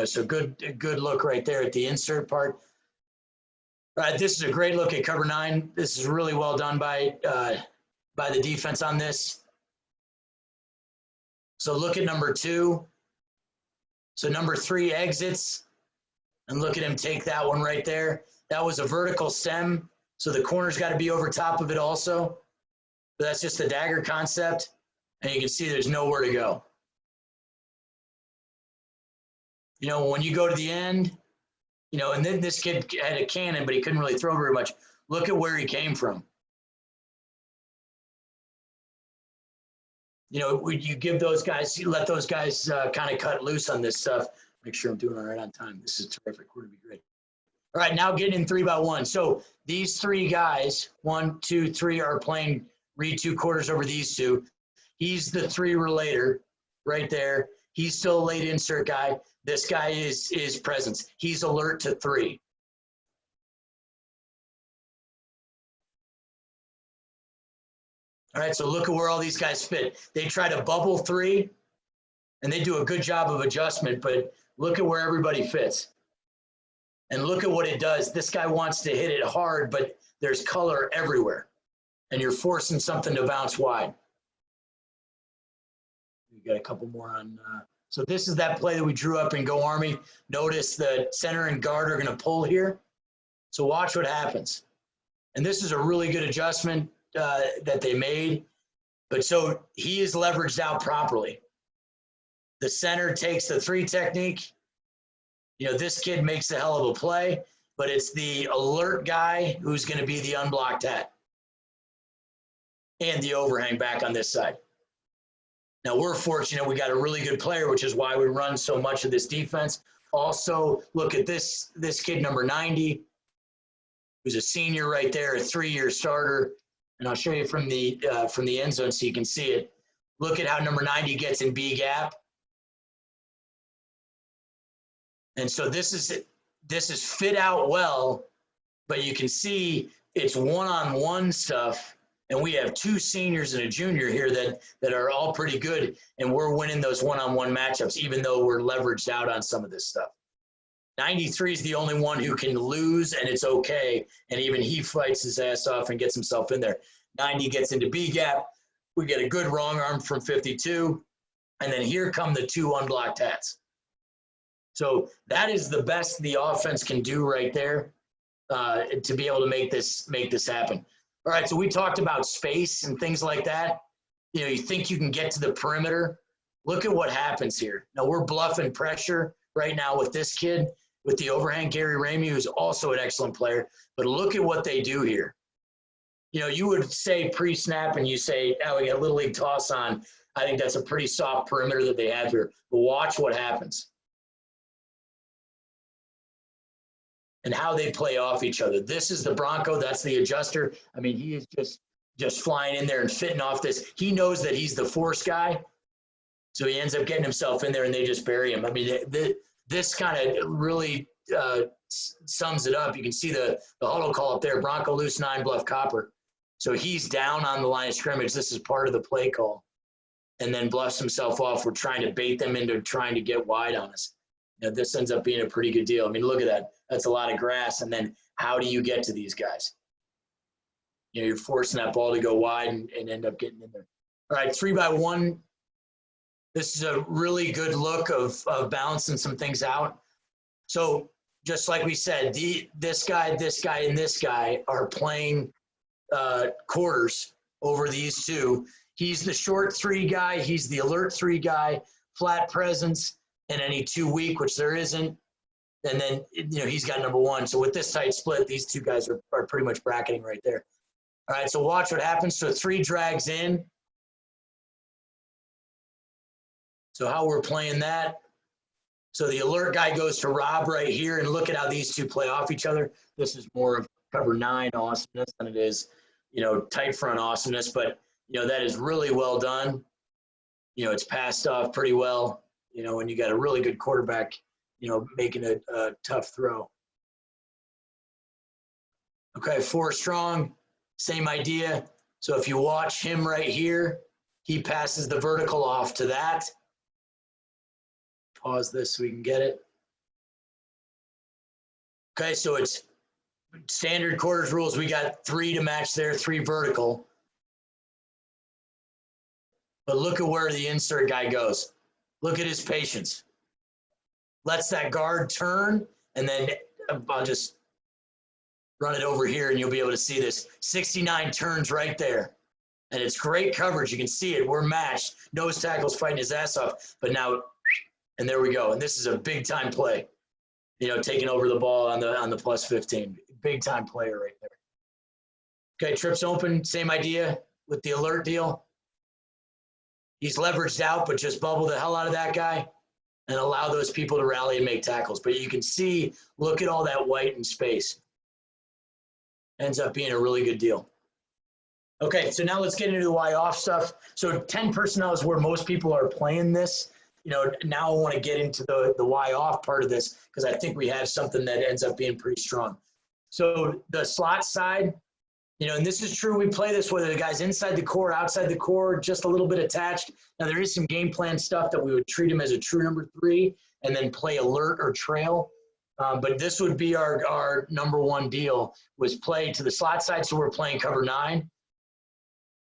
S5: So good look right there at the insert part. All right, this is a great look at cover 9. This is really well done by the defense on this. So look at number 2. So number 3 exits, and look at him take that one right there. That was a vertical stem, so the corner's got to be over top of it also. But that's just the dagger concept, and you can see there's nowhere to go. When you go to the end, and then this kid had a cannon, but he couldn't really throw very much. Look at where he came from. You give those guys, you let those guys kind of cut loose on this stuff. Make sure I'm doing all right on time. This is terrific. We're going to be great. All right, now getting in 3x1. So these 3 guys, 1, 2, 3, are playing read 2 quarters over these 2. He's the 3 relator right there. He's still a late insert guy. This guy is presence. He's alert to 3. All right, so look at where all these guys fit. They try to bubble 3, and they do a good job of adjustment, but look at where everybody fits. And look at what it does. This guy wants to hit it hard, but there's color everywhere, and you're forcing something to bounce wide. We got a couple more on. So this is that play that we drew up in Go Army. Notice the center and guard are going to pull here. So watch what happens. And this is a really good adjustment that they made. But so he is leveraged out properly. The center takes the 3 technique. You know, this kid makes a hell of a play, but it's the alert guy who's going to be the unblocked hat. And the overhang back on this side. Now, we're fortunate we got a really good player, which is why we run so much of this defense. Also, look at this kid, number 90, who's a senior right there, a 3-year starter. And I'll show you from the end zone so you can see it. Look at how number 90 gets in B gap. And so this is fit out well, but you can see it's one-on-one stuff. And we have 2 seniors and a junior here that are all pretty good, and we're winning those one-on-one matchups, even though we're leveraged out on some of this stuff. 93 is the only one who can lose, and it's okay. And even he fights his ass off and gets himself in there. 90 gets into B gap. We get a good wrong arm from 52. And then here come the 2 unblocked hats. So that is the best the offense can do right there to be able to make this happen. All right, so we talked about space and things like that. You know, you think you can get to the perimeter. Look at what happens here. Now, we're bluffing pressure right now with this kid, with the overhang, Gary Ramey, who's also an excellent player. But look at what they do here. You know, you would say pre-snap and you say, oh, we got a little league toss on. I think that's a pretty soft perimeter that they have here. But watch what happens. And how they play off each other. This is the Bronco. That's the adjuster. I mean, he is just flying in there and fitting off this. He knows that he's the force guy. So he ends up getting himself in there and they just bury him. I mean, this kind of really sums it up. You can see the huddle call up there. Bronco loose 9, bluff copper. So he's down on the line of scrimmage. This is part of the play call. And then bluffs himself off. We're trying to bait them into trying to get wide on us. You know, this ends up being a pretty good deal. I mean, look at that. That's a lot of grass. And then how do you get to these guys? You know, you're forcing that ball to go wide and end up getting in there. All right, 3-by-1. This is a really good look of balancing some things out. So just like we said, this guy, and this guy are playing quarters over these 2. He's the short 3 guy. He's the alert 3 guy, flat presence, and any 2 weak, which there isn't. And then, you know, he's got number 1. So with this tight split, these 2 guys are pretty much bracketing right there. All right, so watch what happens. So 3 drags in. So how we're playing that. So the alert guy goes to Rob right here, and look at how these 2 play off each other. This is more of cover 9 awesomeness than it is, you know, tight front awesomeness. But, you know, that is really well done. You know, it's passed off pretty well, you know, and you got a really good quarterback, you know, making a tough throw. Okay, 4 strong, same idea. So if you watch him right here, he passes the vertical off to that. Pause this so we can get it. Okay, so it's standard quarters rules. We got 3 to match there, 3 vertical. But look at where the insert guy goes. Look at his patience. Lets that guard turn, and then I'll just run it over here and you'll be able to see this. 69 turns right there. And it's great coverage. You can see it. We're matched. Nose tackle's fighting his ass off. But now, and there we go. And this is a big-time play. You know, taking over the ball on the plus 15. Big-time player right there. Okay, trips open. Same idea with the alert deal. He's leveraged out, but just bubble the hell out of that guy and allow those people to rally and make tackles. But you can see, look at all that white in space. Ends up being a really good deal. Okay, so now let's get into the Y off stuff. So 10 personnel is where most people are playing this. You know, now I want to get into the Y off part of this because I think we have something that ends up being pretty strong. So the slot side, you know, and this is true. We play this whether the guy's inside the core, outside the core, just a little bit attached. Now, there is some game plan stuff that we would treat him as a true number 3 and then play alert or trail. But this would be our number 1 deal was play to the slot side. So we're playing cover 9,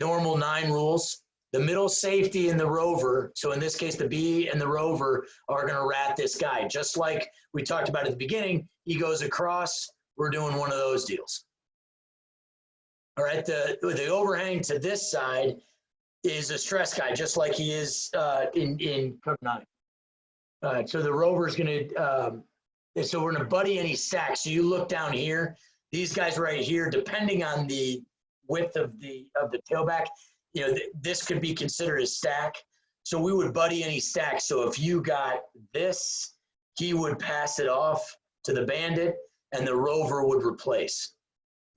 S5: normal 9 rules. The middle safety and the rover, so in this case, the B and the rover are going to rat this guy. Just like we talked about at the beginning, he goes across. We're doing one of those deals. All right, the overhang to this side is a stress guy, just like he is in cover 9. So the rover is going to So we're going to buddy any stack. So you look down here, these guys right here, depending on the width of the tailback, you know, this could be considered a stack. So we would buddy any stack. So if you got this, he would pass it off to the bandit and the rover would replace.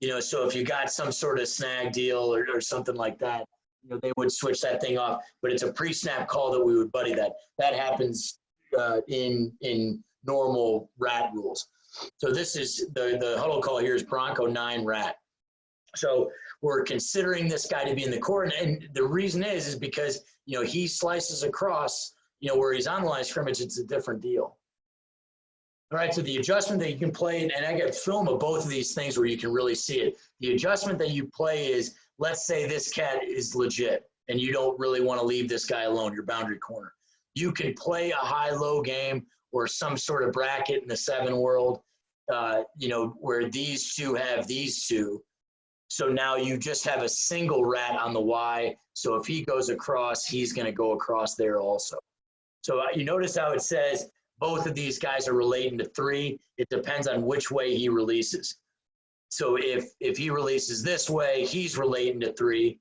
S5: You know, so if you got some sort of snag deal or something like that, you know, they would switch that thing off. But it's a pre-snap call that we would buddy that. That happens in normal rat rules. So this is the huddle call here is Bronco 9 rat. So we're considering this guy to be in the core. And the reason is because, you know, he slices across, you know, where he's on the line of scrimmage, it's a different deal. All right, so the adjustment that you can play, and I got film of both of these things where you can really see it. The adjustment that you play is, let's say this cat is legit and you don't really want to leave this guy alone, your boundary corner. You can play a high-low game or some sort of bracket in the 7 world, you know, where these two have these two. So now you just have a single rat on the Y. So if he goes across, he's going to go across there also. So you notice how it says both of these guys are relating to 3. It depends on which way he releases. So if he releases this way, he's relating to 3.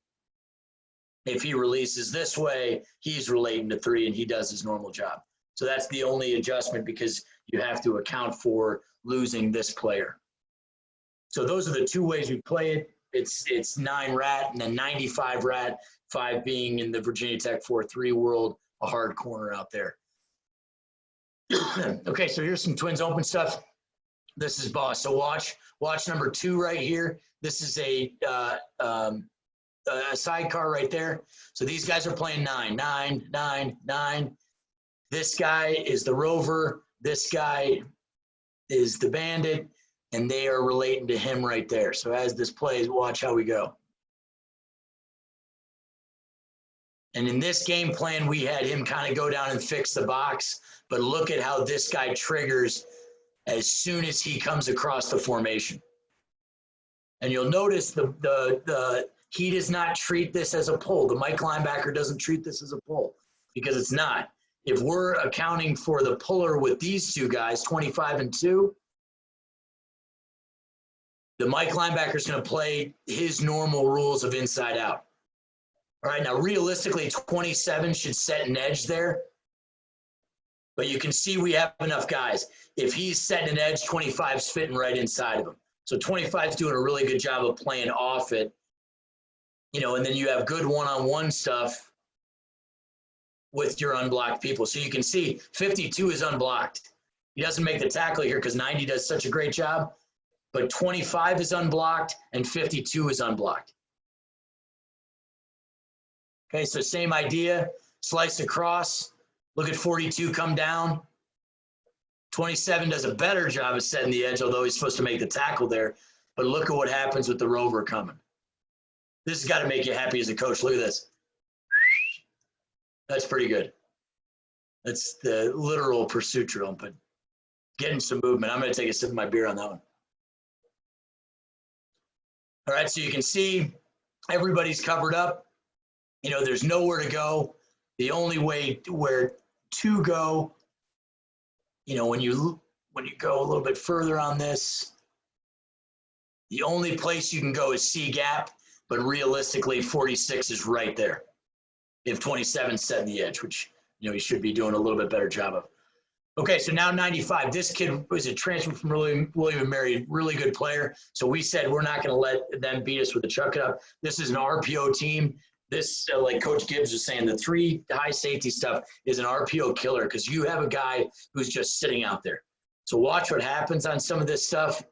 S5: If he releases this way, he's relating to 3 and he does his normal job. So that's the only adjustment because you have to account for losing this player. So those are the 2 ways we play it. It's 9 rat and then 95 rat, 5 being in the Virginia Tech 4-3 world, a hard corner out there. Okay, so here's some Twins open stuff. This is boss. So watch number 2 right here. This is a sidecar right there. So these guys are playing 9, 9, 9, 9. This guy is the rover. This guy is the bandit. And they are relating to him right there. So as this plays, watch how we go. And in this game plan, we had him kind of go down and fix the box. But look at how this guy triggers as soon as he comes across the formation. And you'll notice he does not treat this as a pull. The Mike linebacker doesn't treat this as a pull because it's not. If we're accounting for the puller with these 2 guys, 25 and 2, the Mike linebacker is going to play his normal rules of inside out. All right, now realistically, 27 should set an edge there. But you can see we have enough guys. If he's setting an edge, 25's fitting right inside of him. So 25's doing a really good job of playing off it. You know, and then you have good one-on-one stuff with your unblocked people. So you can see 52 is unblocked. He doesn't make the tackle here because 90 does such a great job. But 25 is unblocked and 52 is unblocked. Okay, so same idea. Slice across. Look at 42 come down. 27 does a better job of setting the edge, although he's supposed to make the tackle there. But look at what happens with the rover coming. This has got to make you happy as a coach. Look at this. That's pretty good. That's the literal pursuit drill, but getting some movement. I'm going to take a sip of my beer on that one. All right, so you can see everybody's covered up. You know, there's nowhere to go. The only way where to go, you know, when you go a little bit further on this, the only place you can go is C gap, but realistically 46 is right there. If 27's setting the edge, which, you know, he should be doing a little bit better job of. Okay, so now 95. This kid was a transfer from William & Mary, really good player. So we said we're not going to let them beat us with the chuck it up. This is an RPO team. This, like Coach Gibbs was saying, the 3 high safety stuff is an RPO killer because you have a guy who's just sitting out there. So watch what happens on some of this stuff.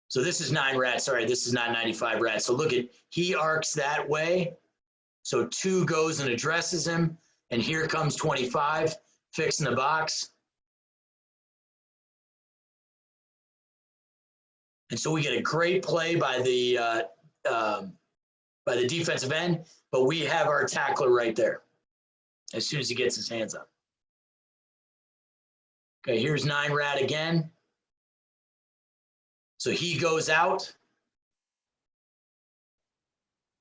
S5: So this is 9 rats. Sorry, this is not 95 rats. So look at, he arcs that way. So 2 goes and addresses him. And here comes 25, fixing the box. And so we get a great play by the defensive end, but we have our tackler right there as soon as he gets his hands up. Okay, here's 9 rat again. So he goes out.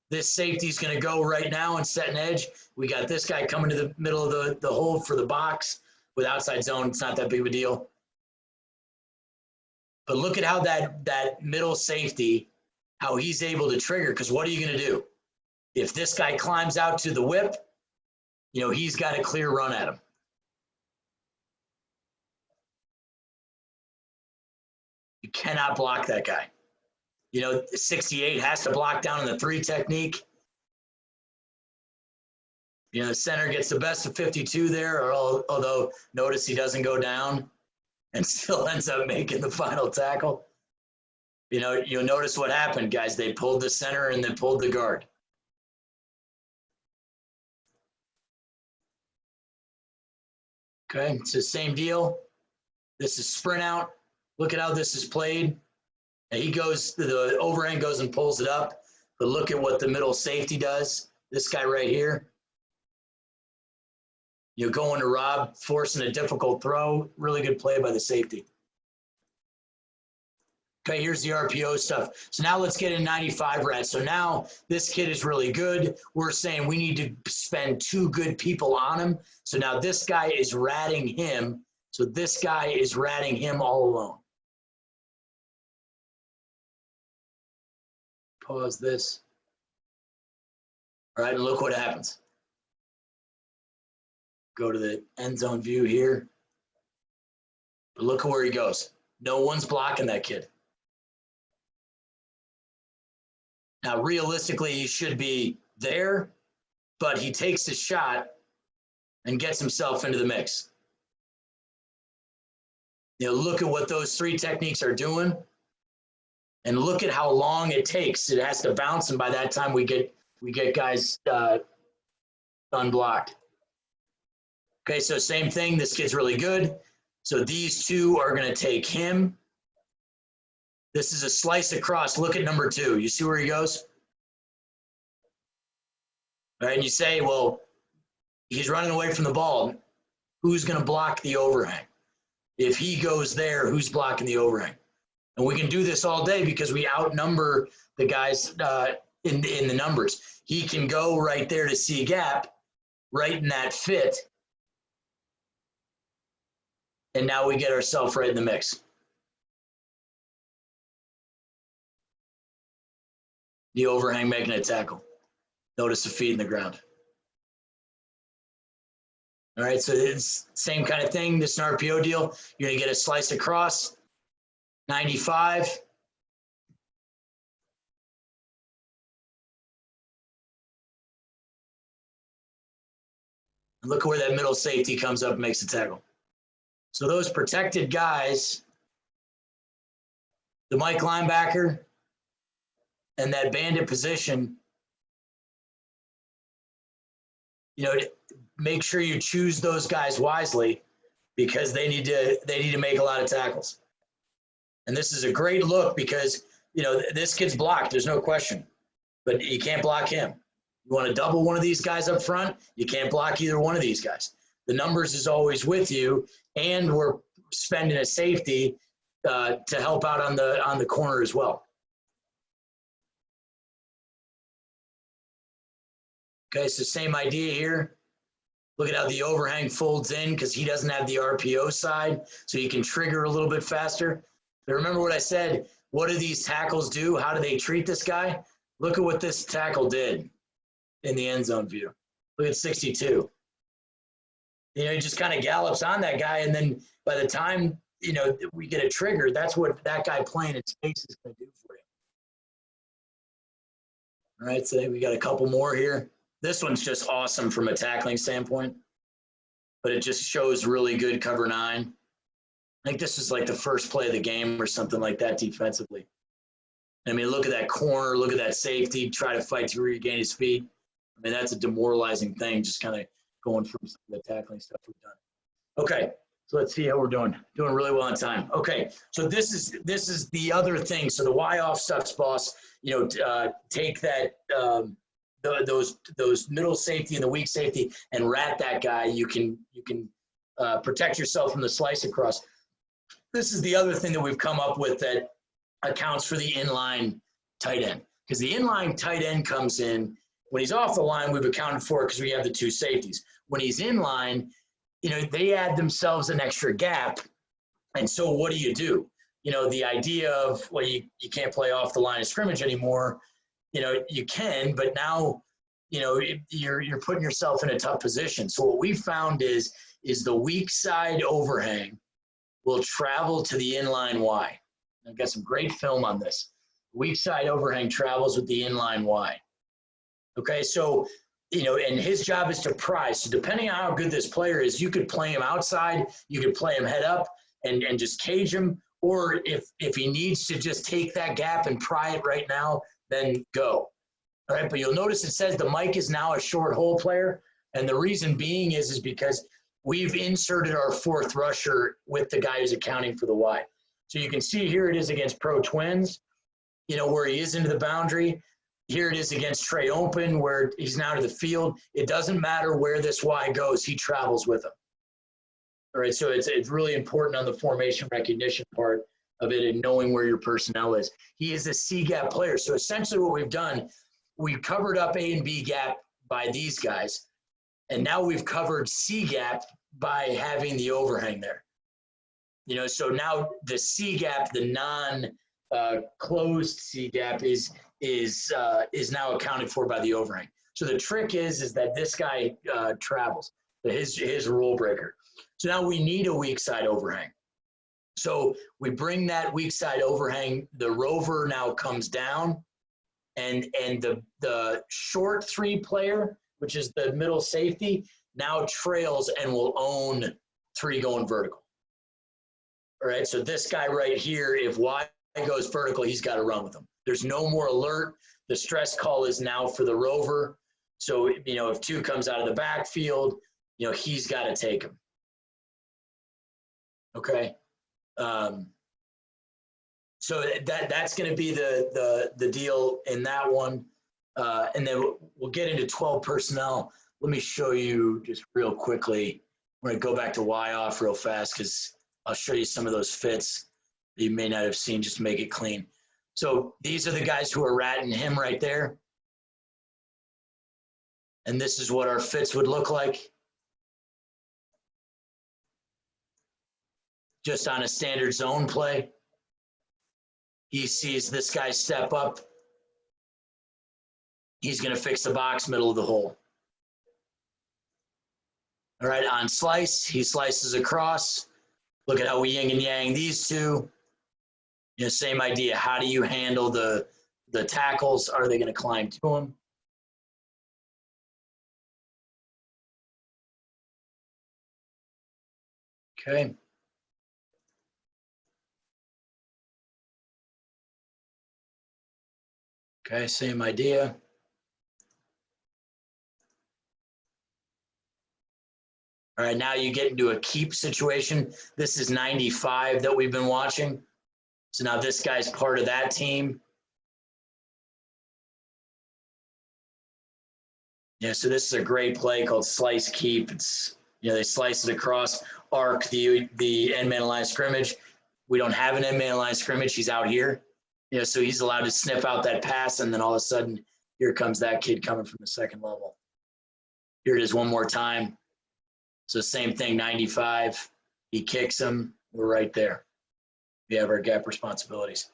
S5: This safety's going to go right now and set an edge. We got this guy coming to the middle of the hole for the box with outside zone, it's not that big of a deal. But look at how that middle safety, how he's able to trigger, because what are you going to do? If this guy climbs out to the whip, you know, he's got a clear run at him. You cannot block that guy. You know, 68 has to block down in the 3 technique. You know, the center gets the best of 52 there, although notice he doesn't go down and still ends up making the final tackle. You know, you'll notice what happened, guys. They pulled the center and they pulled the guard. Okay, it's the same deal. This is sprint out. Look at how this is played. And he goes, the overhang goes and pulls it up. But look at what the middle safety does. This guy right here. You're going to Rob, forcing a difficult throw. Really good play by the safety. Okay, here's the RPO stuff. So now let's get in 95 rats. So now this kid is really good. We're saying we need to spend 2 good people on him. So now this guy is ratting him. So this guy is ratting him all alone. Pause this. All right, and look what happens. Go to the end zone view here. But look at where he goes. No one's blocking that kid. Now, realistically, he should be there, but he takes his shot and gets himself into the mix. You know, look at what those 3 techniques are doing, and look at how long it takes. It has to bounce, and by that time, we get guys unblocked. Okay, so same thing. This kid's really good. So these 2 are going to take him. This is a slice across. Look at number 2. You see where he goes? All right, and you say, well, he's running away from the ball. Who's going to block the overhang? If he goes there, who's blocking the overhang? And we can do this all day because we outnumber the guys in the numbers. He can go right there to see a gap, right in that fit. And now we get ourselves right in the mix. The overhang making a tackle. Notice the feet in the ground. All right, so it's same kind of thing. This is an RPO deal. You're going to get a slice across, 95. And look at where that middle safety comes up and makes a tackle. So those protected guys, the Mike linebacker and that bandit position, you know, make sure you choose those guys wisely because they need to make a lot of tackles. And this is a great look because, you know, this kid's blocked. There's no question, but you can't block him. You want to double one of these guys up front, you can't block either one of these guys. The numbers is always with you, and we're spending a safety to help out on the corner as well. Okay, so same idea here. Look at how the overhang folds in because he doesn't have the RPO side, so he can trigger a little bit faster. But remember what I said, what do these tackles do? How do they treat this guy? Look at what this tackle did in the end zone view. Look at 62. You know, he just kind of gallops on that guy, and then by the time, you know, we get a trigger, that's what that guy playing in space is going to do for you. All right, so we got a couple more here. This one's just awesome from a tackling standpoint, but it just shows really good cover 9. I think this is like the first play of the game or something like that defensively. I mean, look at that corner, look at that safety, try to fight to regain his feet. I mean, that's a demoralizing thing, just kind of going through some of the tackling stuff we've done. Okay, so let's see how we're doing. Doing really well on time. Okay, so this is the other thing. So the Y-off stuff's, boss, you know, take that those middle safety and the weak safety and rat that guy. You can protect yourself from the slice across. This is the other thing that we've come up with that accounts for the inline tight end, because the inline tight end comes in when he's off the line. We've accounted for it because we have the 2 safeties. When he's in line, they add themselves an extra gap. And so what do? The idea of, well, you can't play off the line of scrimmage anymore. You can, but now, you're putting yourself in a tough position. So what we found is the weak side overhang will travel to the inline Y. I've got some great film on this. Weak side overhang travels with the inline Y. Okay, so, and his job is to pry. So depending on how good this player is, you could play him outside, you could play him head up and just cage him. Or if he needs to just take that gap and pry it right now, then go. All right, but you'll notice it says the Mike is now a short hole player. And the reason being is because we've inserted our fourth rusher with the guy who's accounting for the Y. So you can see here it is against Pro Twins, where he is into the boundary. Here it is against Trey Open, where he's now to the field. It doesn't matter where this Y goes, he travels with him. All right, so it's really important on the formation recognition part of it and knowing where your personnel is. He is a C gap player. So essentially what we've done, we've covered up A and B gap by these guys, and now we've covered C gap by having the overhang there. So now the C gap, the non-closed C gap is now accounted for by the overhang. So the trick is that this guy travels, his rule breaker. So now we need a weak side overhang. So we bring that weak side overhang, the rover now comes down, and the short 3 player, which is the middle safety, now trails and will own 3 going vertical. All right, so this guy right here, if Y goes vertical, he's got to run with him. There's no more alert. The stress call is now for the rover. So, if 2 comes out of the backfield, he's got to take him. Okay. So that's going to be the deal in that one. And then we'll get into 12 personnel. Let me show you just real quickly. I'm going to go back to Y off real fast because I'll show you some of those fits that you may not have seen just to make it clean. So these are the guys who are ratting him right there. And this is what our fits would look like. Just on a standard zone play. He sees this guy step up. He's going to fix the box middle of the hole. All right, on slice, he slices across. Look at how we yin and yang these two. Same idea. How do you handle the tackles? Are they going to climb to him? Okay. Okay, same idea. All right, now you get into a keep situation. This is 95 that we've been watching. So now this guy's part of that team. So this is a great play called slice keep. It's, they slice it across, arc the end man line of scrimmage. We don't have an end man line of scrimmage. He's out here. So he's allowed to sniff out that pass, and then all of a sudden, here comes that kid coming from the second level. Here it is one more time. So same thing, 95. He kicks him. We're right there. We have our gap responsibilities.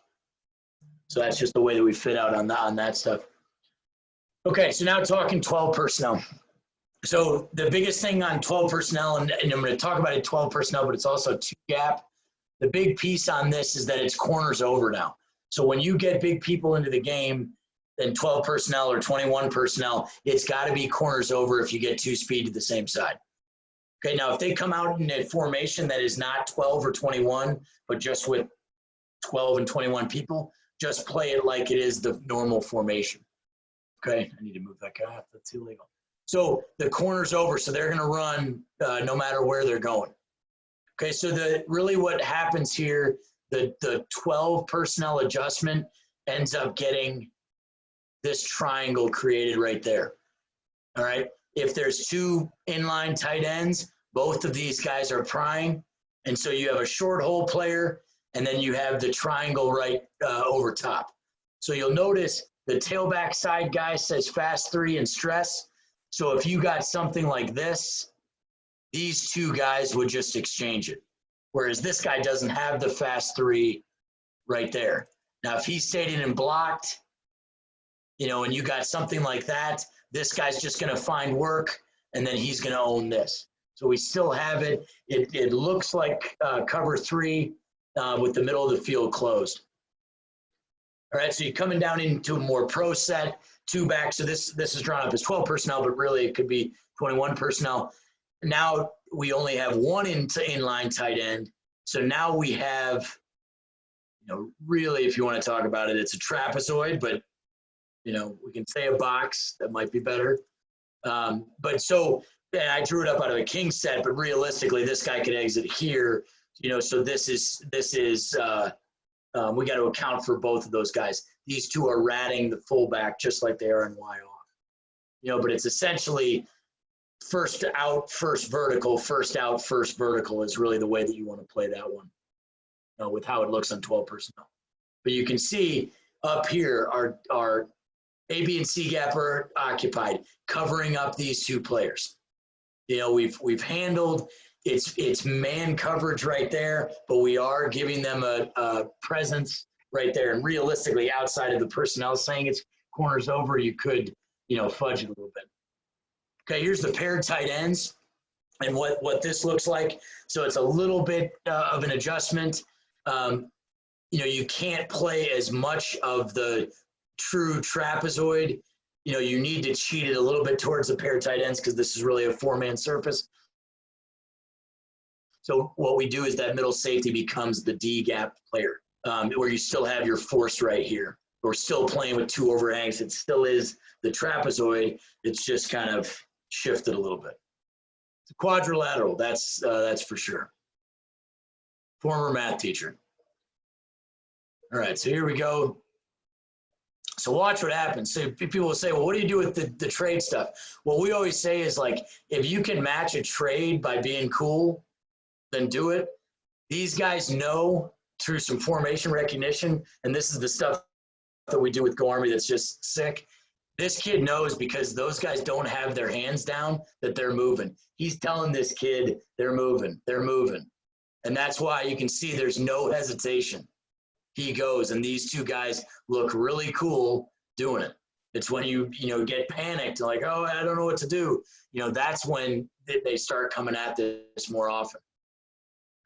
S5: So that's just the way that we fit out on that stuff. Okay, so now talking 12 personnel. So the biggest thing on 12 personnel, and I'm going to talk about it 12 personnel, but it's also 2 gap. The big piece on this is that it's corners over now. So when you get big people into the game, then 12 personnel or 21 personnel, it's got to be corners over if you get 2 speed to the same side. Okay, now if they come out in a formation that is not 12 or 21, but just with 12 and 21 people, just play it like it is the normal formation. Okay, I need to move that guy off. That's illegal. So the corner's over, so they're going to run no matter where they're going. Okay, so really what happens here, the 12 personnel adjustment ends up getting this triangle created right there. All right, if there's 2 inline tight ends, both of these guys are prying, and so you have a short hole player, and then you have the triangle right over top. So you'll notice the tailback side guy says fast 3 and stress. So if you got something like this, these two guys would just exchange it. Whereas this guy doesn't have the fast 3 right there. Now, if he stayed in and blocked, you know, and you got something like that, this guy's just going to find work, and then he's going to own this. So we still have it. It looks like cover 3 with the middle of the field closed. All right, so you're coming down into a more pro set, 2 back. So this is drawn up as 12 personnel, but really it could be 21 personnel. Now we only have 1 inline tight end. So now we have, you know, really, if you want to talk about it, it's a trapezoid, but, you know, we can say a box. That might be better. But so and I drew it up out of a king set, but realistically, this guy could exit here. You know, so this is we got to account for both of those guys. These two are ratting the fullback just like they are in Y off. You know, but it's essentially first out, first vertical, first out, first vertical is really the way that you want to play that one, you know, with how it looks on 12 personnel. But you can see up here our A, B, and C gap are occupied, covering up these 2 players. You know, we've handled it's man coverage right there, but we are giving them a presence right there. And realistically, outside of the personnel saying it's corners over, you could, you know, fudge it a little bit. Okay, here's the paired tight ends and what this looks like. So it's a little bit of an adjustment. You know, you can't play as much of the true trapezoid. You know, you need to cheat it a little bit towards the paired tight ends because this is really a 4-man surface. So what we do is that middle safety becomes the D gap player, where you still have your force right here. We're still playing with 2 overhangs. It still is the trapezoid. It's just kind of shifted a little bit. It's a quadrilateral, that's for sure. Former math teacher. All right, so here we go. So watch what happens. So people will say, well, what do you do with the trade stuff? What we always say is, like, if you can match a trade by being cool, then do it. These guys know through some formation recognition, and this is the stuff that we do with Go Army that's just sick. This kid knows because those guys don't have their hands down that they're moving. He's telling this kid they're moving, they're moving. And that's why you can see there's no hesitation. He goes, and these 2 guys look really cool doing it. It's when you get panicked, like, oh, I don't know what to do. You know, that's when they start coming at this more often.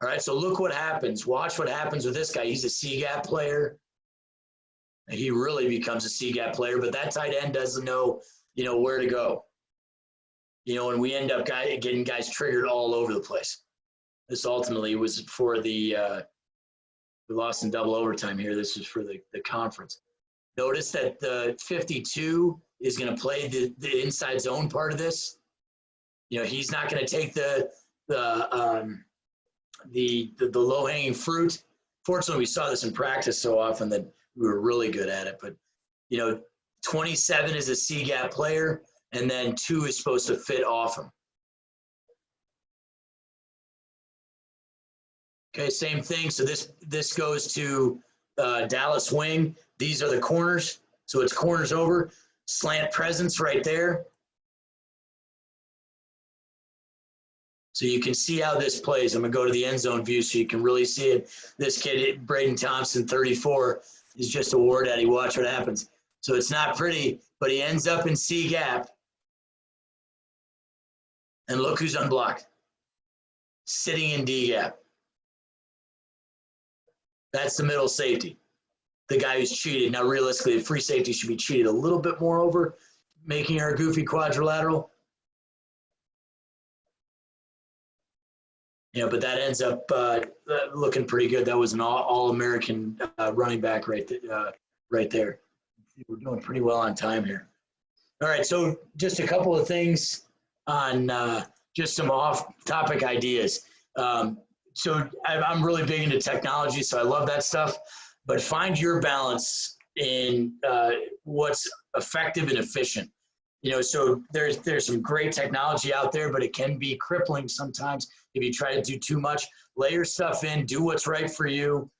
S5: All right, so look what happens. Watch what happens with this guy. He's a C-gap player. He really becomes a C-gap player, but that tight end doesn't know, you know, where to go. You know, and we end up getting guys triggered all over the place. This ultimately was for the we lost in double overtime here. This is for the conference. Notice that the 52 is going to play the inside zone part of this. You know, he's not going to take the low-hanging fruit. Fortunately, we saw this in practice so often that we were really good at it. But, you know, 27 is a C-gap player, and then 2 is supposed to fit off him. Okay, same thing. So this goes to Dallas wing. These are the corners. So it's corners over, slant presence right there. So you can see how this plays. I'm going to go to the end zone view so you can really see it. This kid, Braden Thompson, 34, is just a war daddy. Watch what happens. So it's not pretty, but he ends up in C gap. And look who's unblocked. Sitting in D gap. That's the middle safety, the guy who's cheated. Now, realistically, the free safety should be cheated a little bit more over, making our goofy quadrilateral. Yeah, but that ends up looking pretty good. That was an all-American running back right there. We're doing pretty well on time here. All right, so just a couple of things on just some off-topic ideas. So I'm really big into technology, so I love that stuff. But find your balance in what's effective and efficient. You know, so there's some great technology out there, but it can be crippling sometimes if you try to do too much. Lay your stuff in, do what's right for you,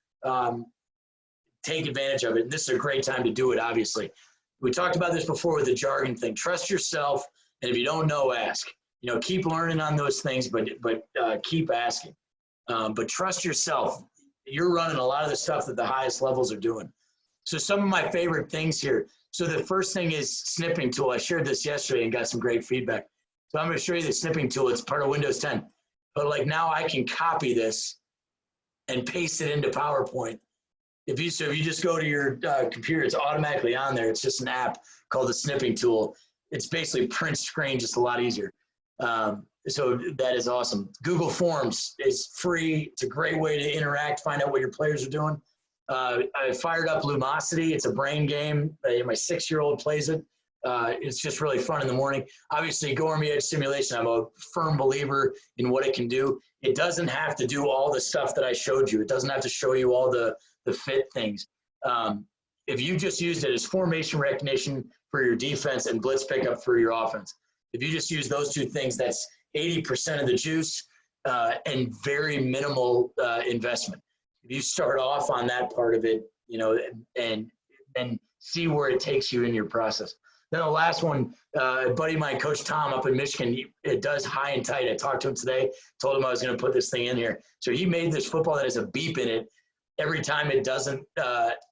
S5: take advantage of it. And this is a great time to do it, obviously. We talked about this before with the jargon thing. Trust yourself, and if you don't know, ask. keep learning on those things, but keep asking. But trust yourself. You're running a lot of the stuff that the highest levels are doing. So some of my favorite things here. So the first thing is Snipping Tool. I shared this yesterday and got some great feedback. So I'm going to show you the Snipping Tool. It's part of Windows 10. But like now I can copy this and paste it into PowerPoint. If you just go to your computer, it's automatically on there. It's just an app called the Snipping Tool. It's basically print screen, just a lot easier. So that is awesome. Google Forms is free. It's a great way to interact, find out what your players are doing. I fired up Lumosity. It's a brain game. My 6-year-old plays it. It's just really fun in the morning. Obviously, Gourmet Edge Simulation, I'm a firm believer in what it can do. It doesn't have to do all the stuff that I showed you. It doesn't have to show you all the fit things. If you just used it as formation recognition for your defense and blitz pickup for your offense, if you just use those two things, that's 80% of the juice and very minimal investment. If you start off on that part of it, and see where it takes you in your process. Then the last one, a buddy of mine, Coach Tom up in Michigan, it does high and tight. I talked to him today, told him I was going to put this thing in here. So he made this football that has a beep in it. Every time it doesn't,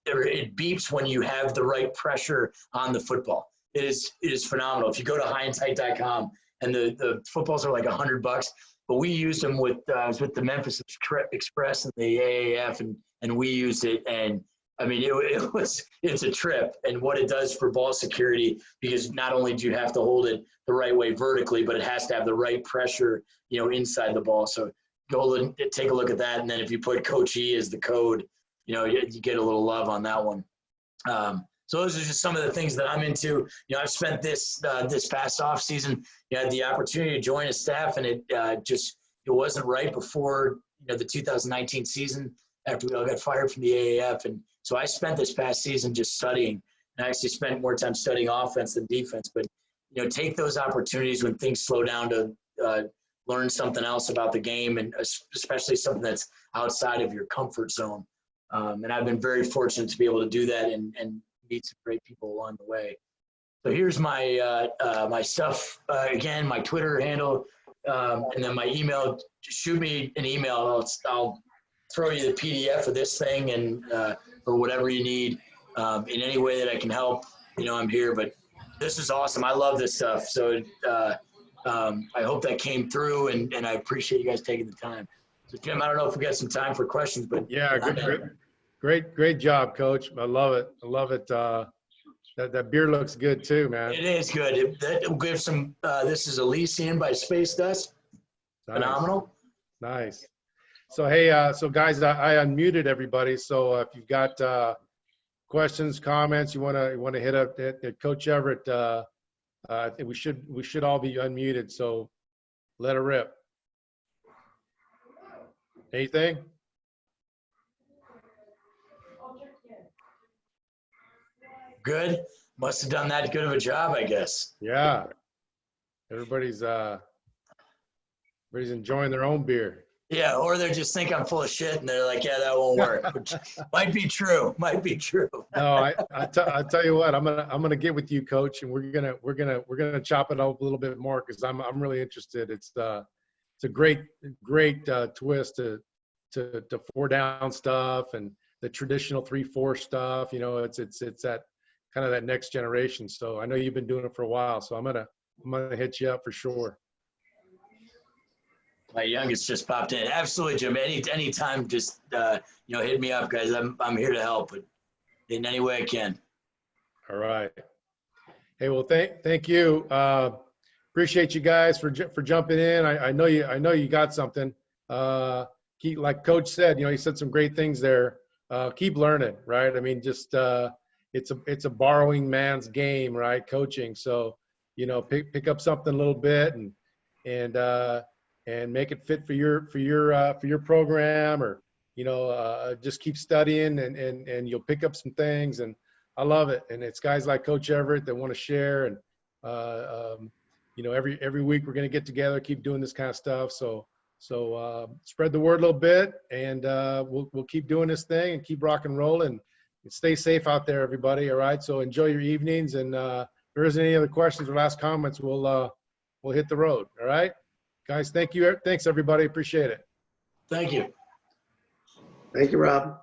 S5: it beeps when you have the right pressure on the football. It is phenomenal. If you go to highandtight.com, and the footballs are like $100, but we used them with I was with the Memphis Express and the AAF, and we used it, and I mean it's a trip, and what it does for ball security, because not only do you have to hold it the right way vertically, but it has to have the right pressure, inside the ball. So go and take a look at that, and then if you put Coach E as the code, you get a little love on that one. So those are just some of the things that I'm into. I've spent this past off season, had the opportunity to join a staff, and it wasn't right before the 2019 season after we all got fired from the AAF, and so I spent this past season just studying. And I actually spent more time studying offense than defense. But take those opportunities when things slow down to learn something else about the game, and especially something that's outside of your comfort zone. And I've been very fortunate to be able to do that and meet some great people along the way. So here's my my stuff again, my Twitter handle, and then my email. Just shoot me an email. I'll throw you the PDF of this thing, and or whatever you need in any way that I can help. I'm here. But this is awesome. I love this stuff. So I hope that came through, and I appreciate you guys taking the time. So Jim, I don't know if we got some time for questions, but
S4: yeah, great job, Coach. I love it. That beer looks good too, man.
S5: It is good. It will give some. This is Elysian by Space Dust. Nice. Phenomenal.
S4: Nice. So hey, so guys, I unmuted everybody. So if you've got questions, comments, you wanna hit up at Coach Everett. I think we should all be unmuted. So let it rip. Anything?
S5: Good. Must have done that good of a job, I guess.
S4: Yeah. Everybody's enjoying their own beer.
S5: Yeah, or they just think I'm full of shit, and they're like, "Yeah, that won't work." Which might be true. Might be true.
S4: No, I tell you what, I'm gonna get with you, Coach, and we're gonna chop it up a little bit more, because I'm really interested. It's a great twist to 4-down stuff and the traditional 3-4 stuff. It's that kind of that next generation. So I know you've been doing it for a while, so I'm gonna hit you up for sure.
S5: My youngest just popped in. Absolutely, Jim. Anytime, just hit me up, guys. I'm here to help, but in any way I can.
S4: All right. Hey, well, thank you. Appreciate you guys for jumping in. I know you got something. Like Coach said, he said some great things there. Keep learning, right? I mean, just it's a borrowing man's game, right? Coaching. So pick up something a little bit and make it fit for your program, or just keep studying and you'll pick up some things. And I love it. And it's guys like Coach Everett that want to share, and every week we're going to get together, keep doing this kind of stuff. So spread the word a little bit, and we'll keep doing this thing and keep rock and rolling. Stay safe out there, everybody. All right. So enjoy your evenings, and if there isn't any other questions or last comments, we'll we'll hit the road. All right, guys. Thank you. Thanks everybody. Appreciate it.
S5: Thank you.
S6: Thank you, Rob.